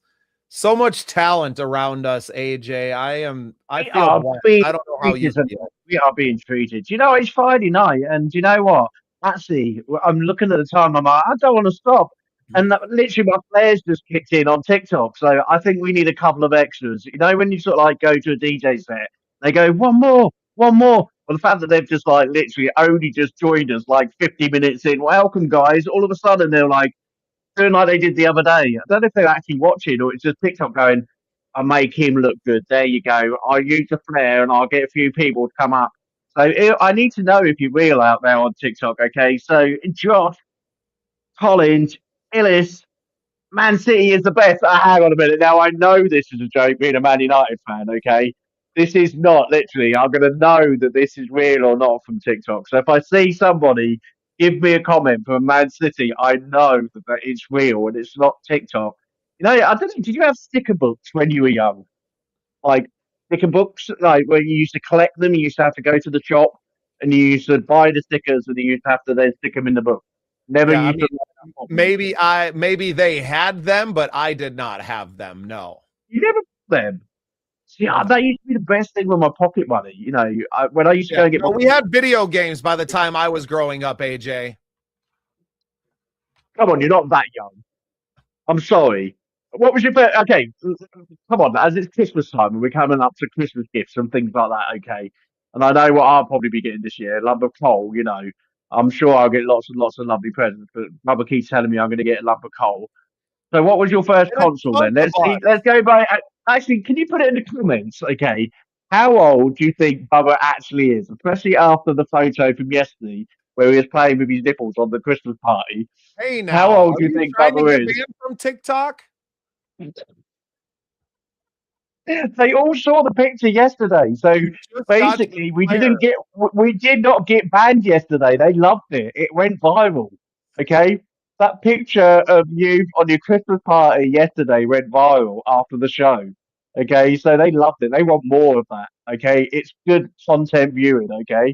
A: So much talent around us, AJ. I
C: We
A: feel
C: are
A: blessed.
C: being
A: I don't know how you
C: treated.
A: feel.
C: We are being treated. Do you know, it's Friday night, and do you know what? Actually, I'm looking at the time. I'm like, I don't want to stop. And literally, my flares just kicked in on TikTok. So I think we need a couple of extras. You know, when you sort of like go to a DJ set, they go, one more, one more. Well, the fact that they've just like literally only just joined us like 50 minutes in, welcome guys. All of a sudden, they're like, doing like they did the other day. I don't know if they're actually watching or it's just TikTok going, I make him look good. There you go. I'll use the flare and I'll get a few people to come up. So I need to know if you're real out there on TikTok. Okay. So Josh, Collins, Illis, Man City is the best. Hang on a minute. Now, I know this is a joke being a Man United fan, okay? This is not literally, I'm going to know that this is real or not from TikTok. So if I see somebody give me a comment from Man City, I know that it's real and it's not TikTok. You know, I don't know, did you have sticker books when you were young? Like sticker books, like where you used to collect them, you used to have to go to the shop and you used to buy the stickers and you used to have to then stick them in the book. Never
A: Yeah, I
C: used
A: mean,
C: to.
A: maybe they had them, but I did not have them. No.
C: You never them. See, that used to be the best thing with my pocket money. You know, when I used to
A: Yeah.
C: go and get
A: No,
C: my
A: we had video games by the time I was growing up, AJ.
C: come on, you're not that young. I'm sorry. What was your first? Okay, come on. As it's Christmas time and we're coming up to Christmas gifts and things like that. Okay, and I know what I'll probably be getting this year. A lump of coal. You know, I'm sure I'll get lots and lots of lovely presents. But Bubba keeps telling me I'm going to get a lump of coal. So, what was your first
A: And a
C: console then?
A: chunk of
C: Let's see.
A: us.
C: Let's go by. Actually, can you put it in the comments? Okay, how old do you think Bubba actually is, especially after the photo from yesterday where he was playing with his nipples on the Christmas party?
A: Hey,
C: How
A: now,
C: old
A: are
C: do you
A: you
C: think
A: trying to get
C: Bubba is?
A: banned from TikTok?
C: They all saw the picture yesterday. So
A: You just got your
C: basically,
A: flare.
C: we did not get banned yesterday. They loved it. It went viral. Okay. That picture of you on your Christmas party yesterday went viral after the show. Okay. So they loved it. They want more of that. Okay. It's good content viewing. Okay.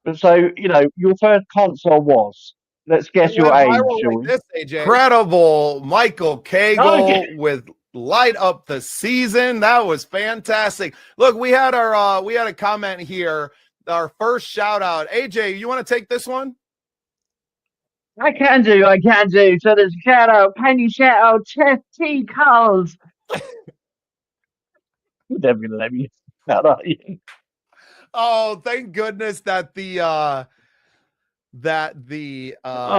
C: But so, you know, your first console was, let's
A: It
C: guess your
A: went
C: age,
A: viral
C: shall
A: like
C: we?
A: this, AJ. Incredible Michael
C: Okay.
A: Cagle with light up the season. That was fantastic. Look, we had a comment here. Our first shout out. AJ, you want to take this one?
C: I can do, I can do. So there's a shout out. Can you shout out Chef T. Carls? You're never gonna let me shout out.
A: Oh, thank goodness that the
C: Oh,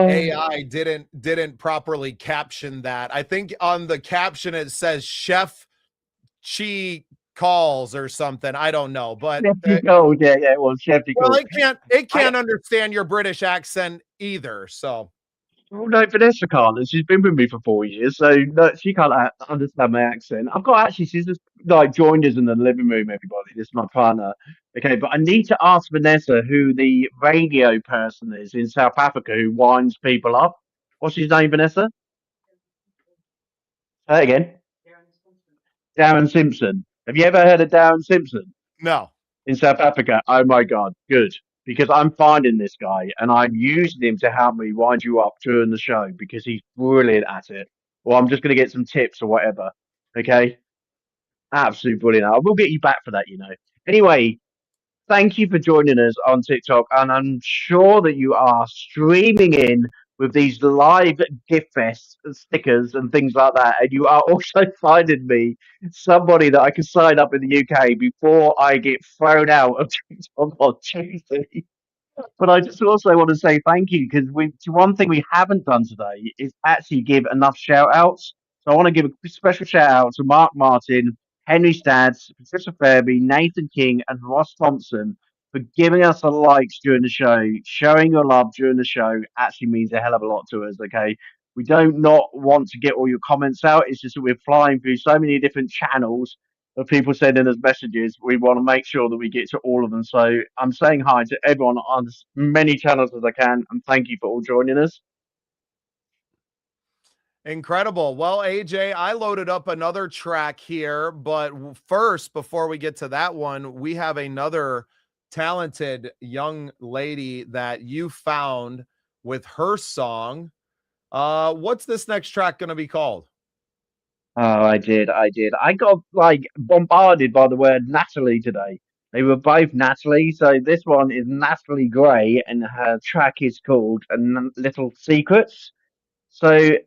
A: AI didn't properly caption that. I think on the caption it says Chef Chi calls or something. I don't know, but
C: Chef T. Carls. Yeah, yeah, it was Chef T.
A: well,
C: Carls.
A: it
C: I
A: can't understand your British accent either. So
C: well, no, Vanessa can't, and she's been with me for 4 years, so no, she can't understand my accent. I've got actually, she's just like joined us in the living room. Everybody, this is my partner. Okay, but I need to ask Vanessa who the radio person is in South Africa who winds people up. What's his name, Vanessa? Say it again. Darren Simpson. Have you ever heard of Darren Simpson
A: no.
C: in South Africa? Oh my God, good. Because I'm finding this guy and I'm using him to help me wind you up during the show because he's brilliant at it. Or I'm just going to get some tips or whatever. Okay? Absolutely brilliant. I will get you back for that, you know. Anyway, thank you for joining us on TikTok. And I'm sure that you are streaming in with these live gift fests and stickers and things like that. And you are also finding me somebody that I can sign up in the UK before I get thrown out of TikTok on Tuesday. But I just also want to say thank you because one thing we haven't done today is actually give enough shout outs. So I want to give a special shout out to Mark Martin, Henry Stads, Patricia Fairby, Nathan King, and Ross Thompson for giving us the likes during the show. Showing your love during the show actually means a hell of a lot to us, okay? We don't not want to get all your comments out. It's just that we're flying through so many different channels of people sending us messages. We want to make sure that we get to all of them. So I'm saying hi to everyone on as many channels as I can, and thank you for all joining us.
A: Incredible. Well, AJ, I loaded up another track here, but first, before we get to that one, we have another talented young lady that you found with her song. What's this next track going to be called?
C: Oh, I did. I got like bombarded by the word Natalie today. They were both Natalie. So this one is Natalie Gray, and her track is called Little Secrets. So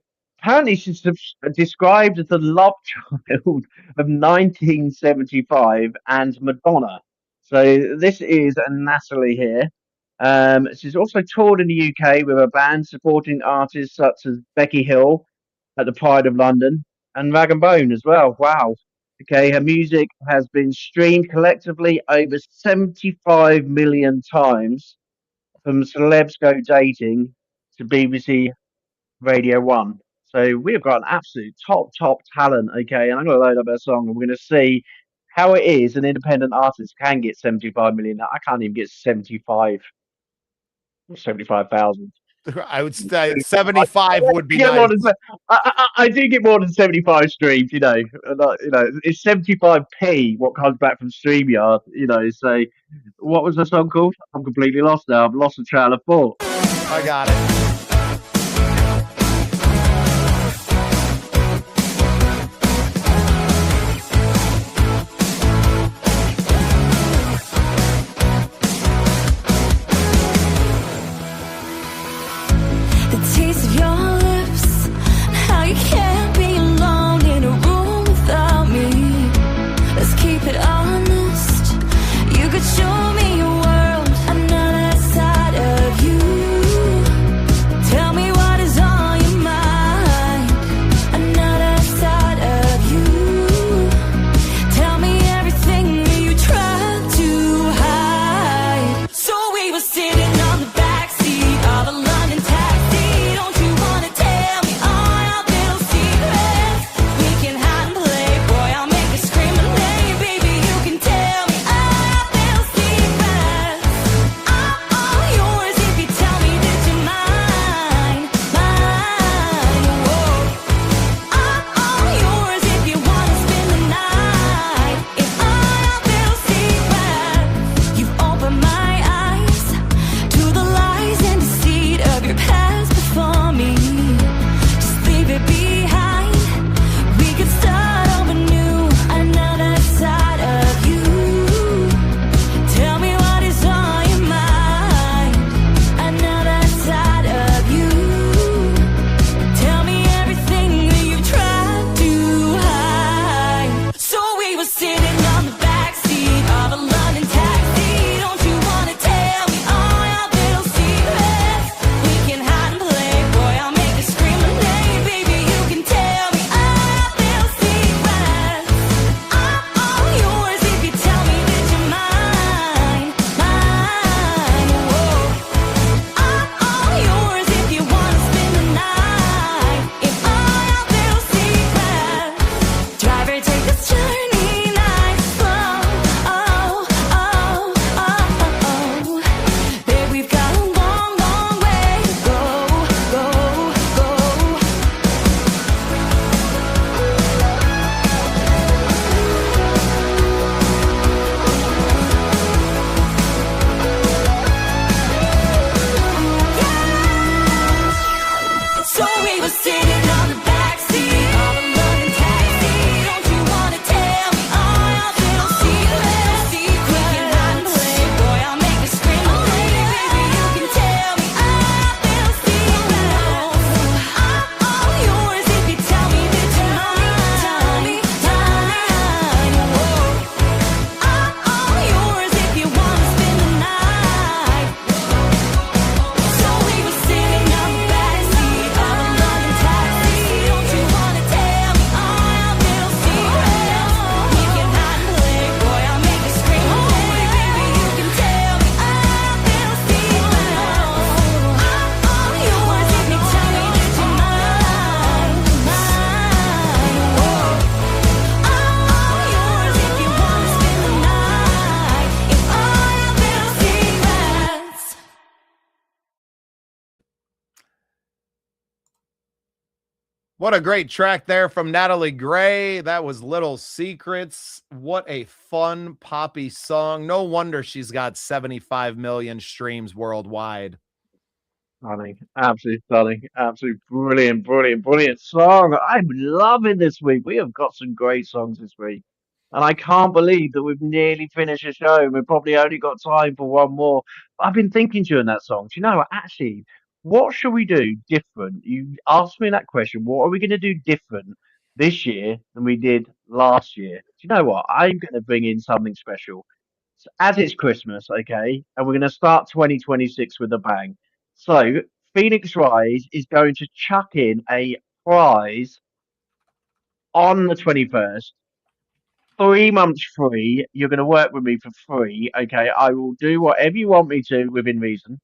C: apparently she's described as the love child of 1975 and Madonna. So this is a Natalie here. She's also toured in the UK with a band supporting artists such as Becky Hill at the Pride of London and Rag and Bone as well. Wow. Okay, her music has been streamed collectively over 75 million times, from Celebs Go Dating to BBC Radio 1. So we've got an absolute top talent, okay? And I'm going to load up her song and we're going to see how it is an independent artist can get 75 million. I can't even get 75,000.
A: I would say 75 would be
C: Yeah,
A: nice.
C: I do get more than 75 streams, you know. It's 75p what comes back from StreamYard, you know. So what was the song called? I'm completely lost now. I've lost the trail of thought.
A: I got it.
G: Show me a world, another side of you.
A: What a great track there from Natalie Gray. That was Little Secrets. What a fun poppy song. No wonder she's got 75 million streams worldwide.
C: Stunning, absolutely stunning, absolutely brilliant song. I'm loving this week. We have got some great songs this week, and I can't believe that we've nearly finished the show. We've probably only got time for one more. I've been thinking during that song. Do you know what? Actually, what should we do different? You asked me that question. What are we going to do different this year than we did last year? Do you know what? I'm going to bring in something special. As it's Christmas, okay, and we're going to start 2026 with a bang. So, Phoenix Rise is going to chuck in a prize on the 21st. 3 months free. You're going to work with me for free, okay? I will do whatever you want me to within reason,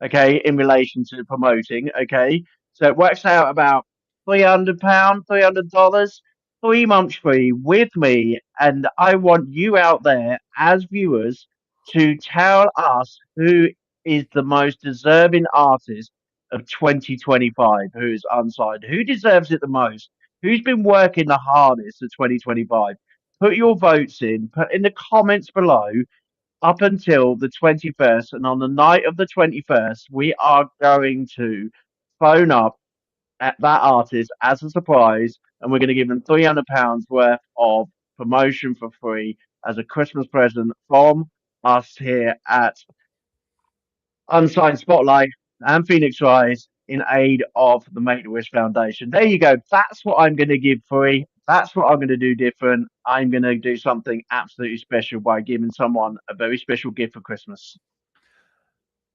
C: okay, in relation to promoting, okay? So it works out about £300, $300, 3 months free with me. And I want you out there as viewers to tell us who is the most deserving artist of 2025, who is unsigned, who deserves it the most, who's been working the hardest of 2025. Put your votes in, put in the comments below up until the 21st. And on the night of the 21st, we are going to phone up at that artist as a surprise, and we're going to give them £300 worth of promotion for free as a Christmas present from us here at Unsigned Spotlight and Phoenix Rise in aid of the Make-A-Wish Foundation. There you go. That's what I'm going to give free. That's what I'm going to do different. I'm going to do something absolutely special by giving someone a very special gift for Christmas.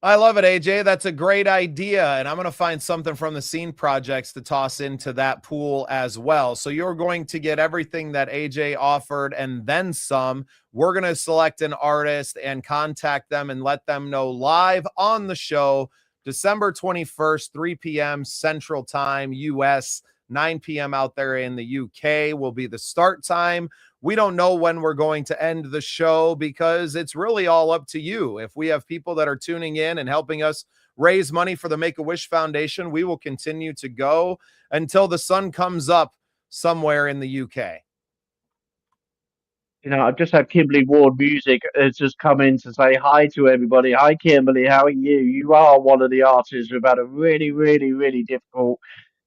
A: I love it, AJ. That's a great idea. And I'm going to find something from the scene projects to toss into that pool as well. So you're going to get everything that AJ offered and then some. We're going to select an artist and contact them and let them know live on the show, December 21st, 3 p.m. Central Time, US, 9 p.m. out there in the UK will be the start time. We don't know when we're going to end the show because it's really all up to you. If we have people that are tuning in and helping us raise money for the Make-A-Wish Foundation, we will continue to go until the sun comes up somewhere in the UK.
C: You know, I've just had Kimberly Ward Music has just come in to say hi to everybody. Hi, Kimberly. How are you? You are one of the artists who've had a really difficult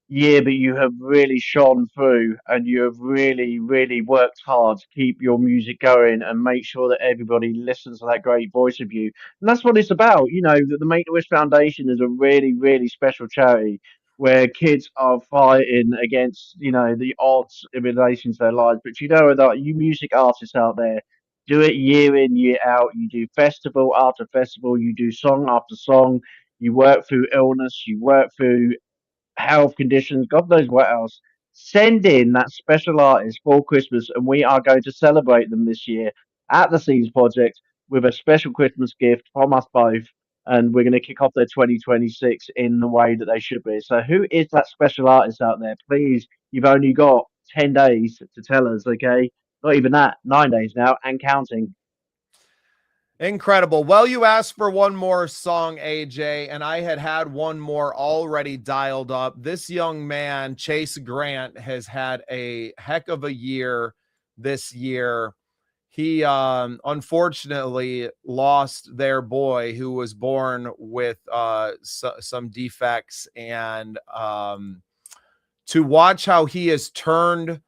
C: year, but you have really shone through and you have really worked hard to keep your music going and make sure that everybody listens to that great voice of you. And that's what it's about. You know, that the Make-A-Wish Foundation is a really special charity where kids are fighting against, you know, the odds in relation to their lives. But you know that you music artists out there do it year in, year out. You do festival after festival, you do song after song, you work through illness, you work through health conditions, God knows what else. Send in that special artist for Christmas, and we are going to celebrate them this year at the Scenes Project with a special Christmas gift from us both. And we're going to kick off their 2026 in the way that they should be. So, who is that special artist out there? Please, you've only got 10 days to tell us, okay? Not even that, 9 days now and counting.
A: Incredible. Well, you asked for one more song, AJ, and I had one more already dialed up. This young man, Chase Grant, has had a heck of a year this year. He unfortunately lost their boy who was born with some defects, and to watch how he has turned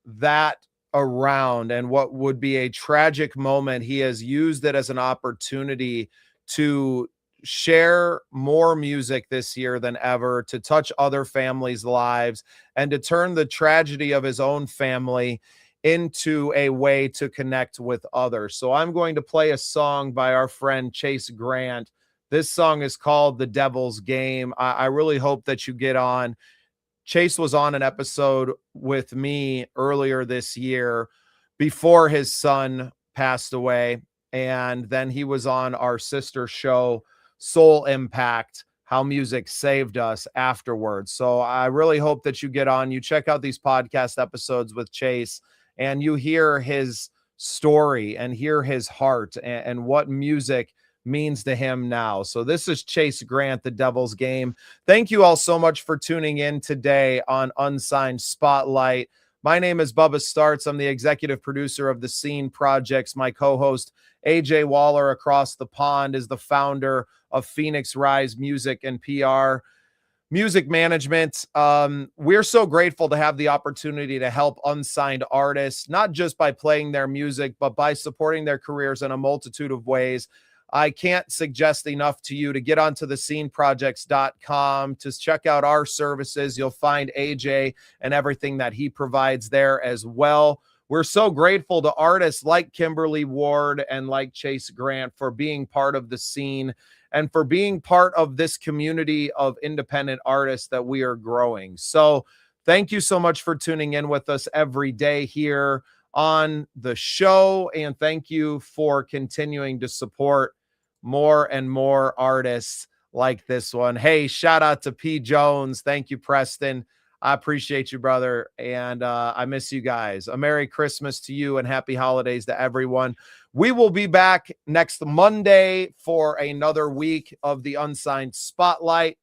A: that around and what would be a tragic moment, he has used it as an opportunity to share more music this year than ever, to touch other families' lives, and to turn the tragedy of his own family into a way to connect with others. So I'm going to play a song by our friend Chase Grant. This song is called The Devil's Game. I really hope that you get on. Chase was on an episode with me earlier this year before his son passed away. And then he was on our sister show, Soul Impact, How Music Saved Us, afterwards. So I really hope that you get on, you check out these podcast episodes with Chase, and you hear his story and hear his heart and what music means to him now. So this is Chase Grant, The Devil's Game. Thank you all so much for tuning in today on Unsigned Spotlight. My name is Bubba Startz. I'm the executive producer of the Scene Projects. My co-host, AJ Waller, across the pond, is the founder of Phoenix Rise Music and PR Music Management. We're so grateful to have the opportunity to help unsigned artists, not just by playing their music, but by supporting their careers in a multitude of ways. I can't suggest enough to you to get onto the sceneprojects.com to check out our services. You'll find AJ and everything that he provides there as well. We're so grateful to artists like Kimberly Ward and like Chase Grant for being part of the scene and for being part of this community of independent artists that we are growing. So thank you so much for tuning in with us every day here on the show. And thank you for continuing to support more and more artists like this one. Hey, shout out to P. Jones. Thank you, Preston. I appreciate you, brother. And I miss you guys. A Merry Christmas to you and happy holidays to everyone. We will be back next Monday for another week of the Unsigned Spotlight.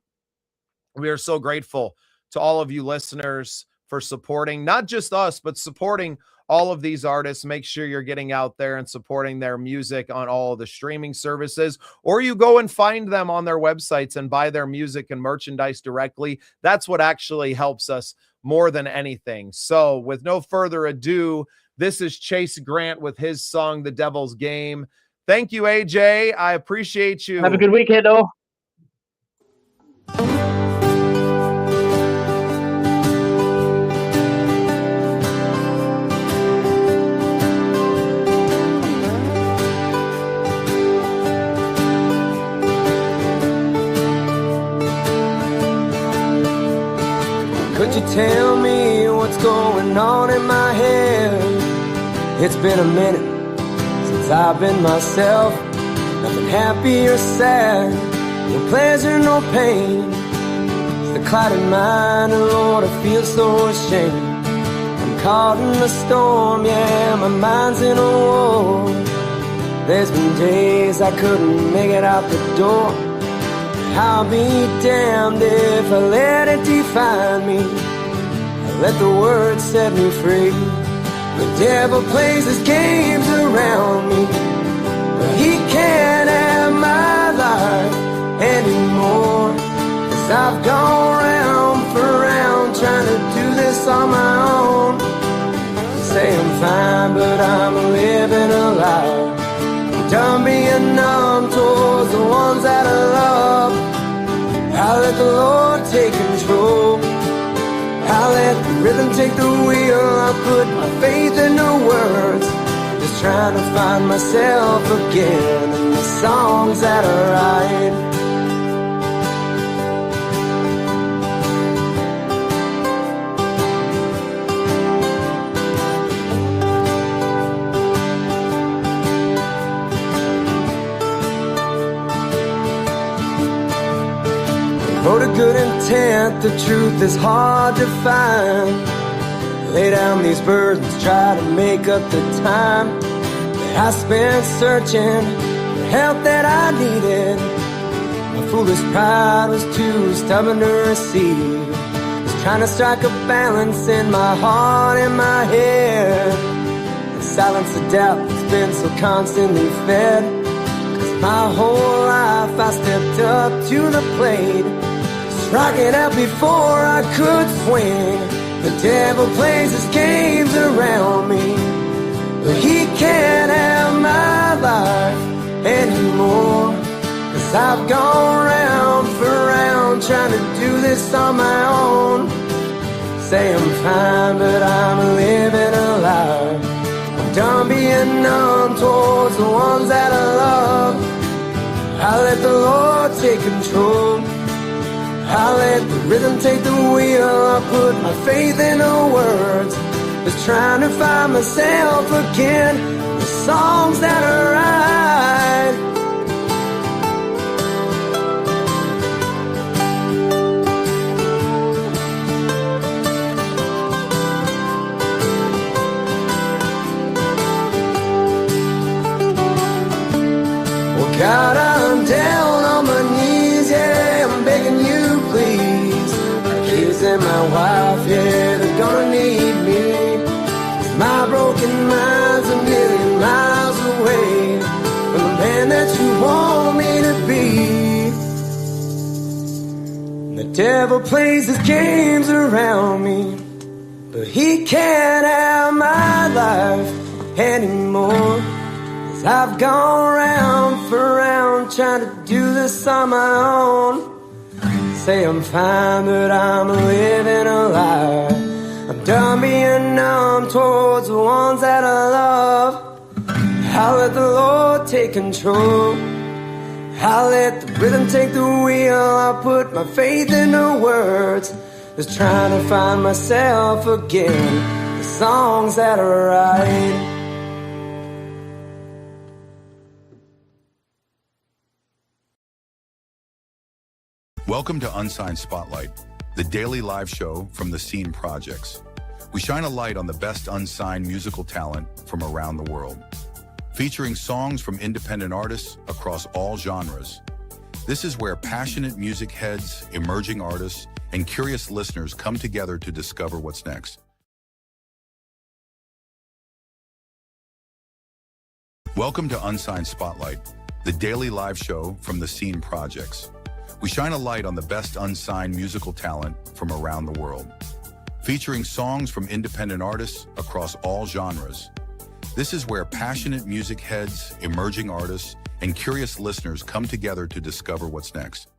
A: We are so grateful to all of you listeners for supporting not just us, but supporting all of these artists. Make sure you're getting out there and supporting their music on all of the streaming services, or you go and find them on their websites and buy their music and merchandise directly. That's what actually helps us more than anything. So with no further ado, this is Chase Grant with his song, The Devil's Game. Thank you, AJ. I appreciate you.
C: Have a good weekend, though.
F: Could you tell me what's going on in my head? It's been a minute since I've been myself. Nothing happy or sad, no pleasure, no pain. It's the clouded mind, and Lord, I feel so ashamed. I'm caught in a storm, yeah, my mind's in a war. There's been days I couldn't make it out the door. I'll be damned if I let it define me. I let the words set me free. The devil plays his games around me, but he can't have my life anymore. 'Cause I've gone round for round trying to do this on my own. Say I'm fine, but I'm living a lie. Done being numb towards the ones that I love. I let the Lord take control. I let the rhythm take the wheel. I put my faith in the words, just trying to find myself again in the songs that I write. Wrote a good intent, the truth is hard to find. Lay down these burdens, try to make up the time that I spent searching for help that I needed. My foolish pride was too stubborn to receive. Was trying to strike a balance in my heart and my head, and silence the doubt that's been so constantly fed. 'Cause my whole life I stepped up to the plate, rocking out before I could swing. The devil plays his games around me, but he can't have my life anymore. 'Cause I've gone round for round trying to do this on my own. Say I'm fine, but I'm living a lie. I'm done being numb towards the ones that I love. I let the Lord take control. I let the rhythm take the wheel. I put my faith in the words, just trying to find myself again. The songs that I write. Well, God, I Devil plays his games around me, but he can't have my life anymore. 'Cause I've gone round for round trying to do this on my own. Say I'm fine, but I'm living a lie. I'm done being numb towards the ones that I love. I'll let the Lord take control. I'll let the rhythm take the wheel. I'll put my faith into words. Just trying to find myself again. The songs that I write.
H: Welcome to Unsigned Spotlight, the daily live show from the Scene Projects. We shine a light on the best unsigned musical talent from around the world, featuring songs from independent artists across all genres. This is where passionate music heads, emerging artists, and curious listeners come together to discover what's next. Welcome to Unsigned Spotlight, the daily live show from the Scene Projects. We shine a light on the best unsigned musical talent from around the world, featuring songs from independent artists across all genres. This is where passionate music heads, emerging artists, and curious listeners come together to discover what's next.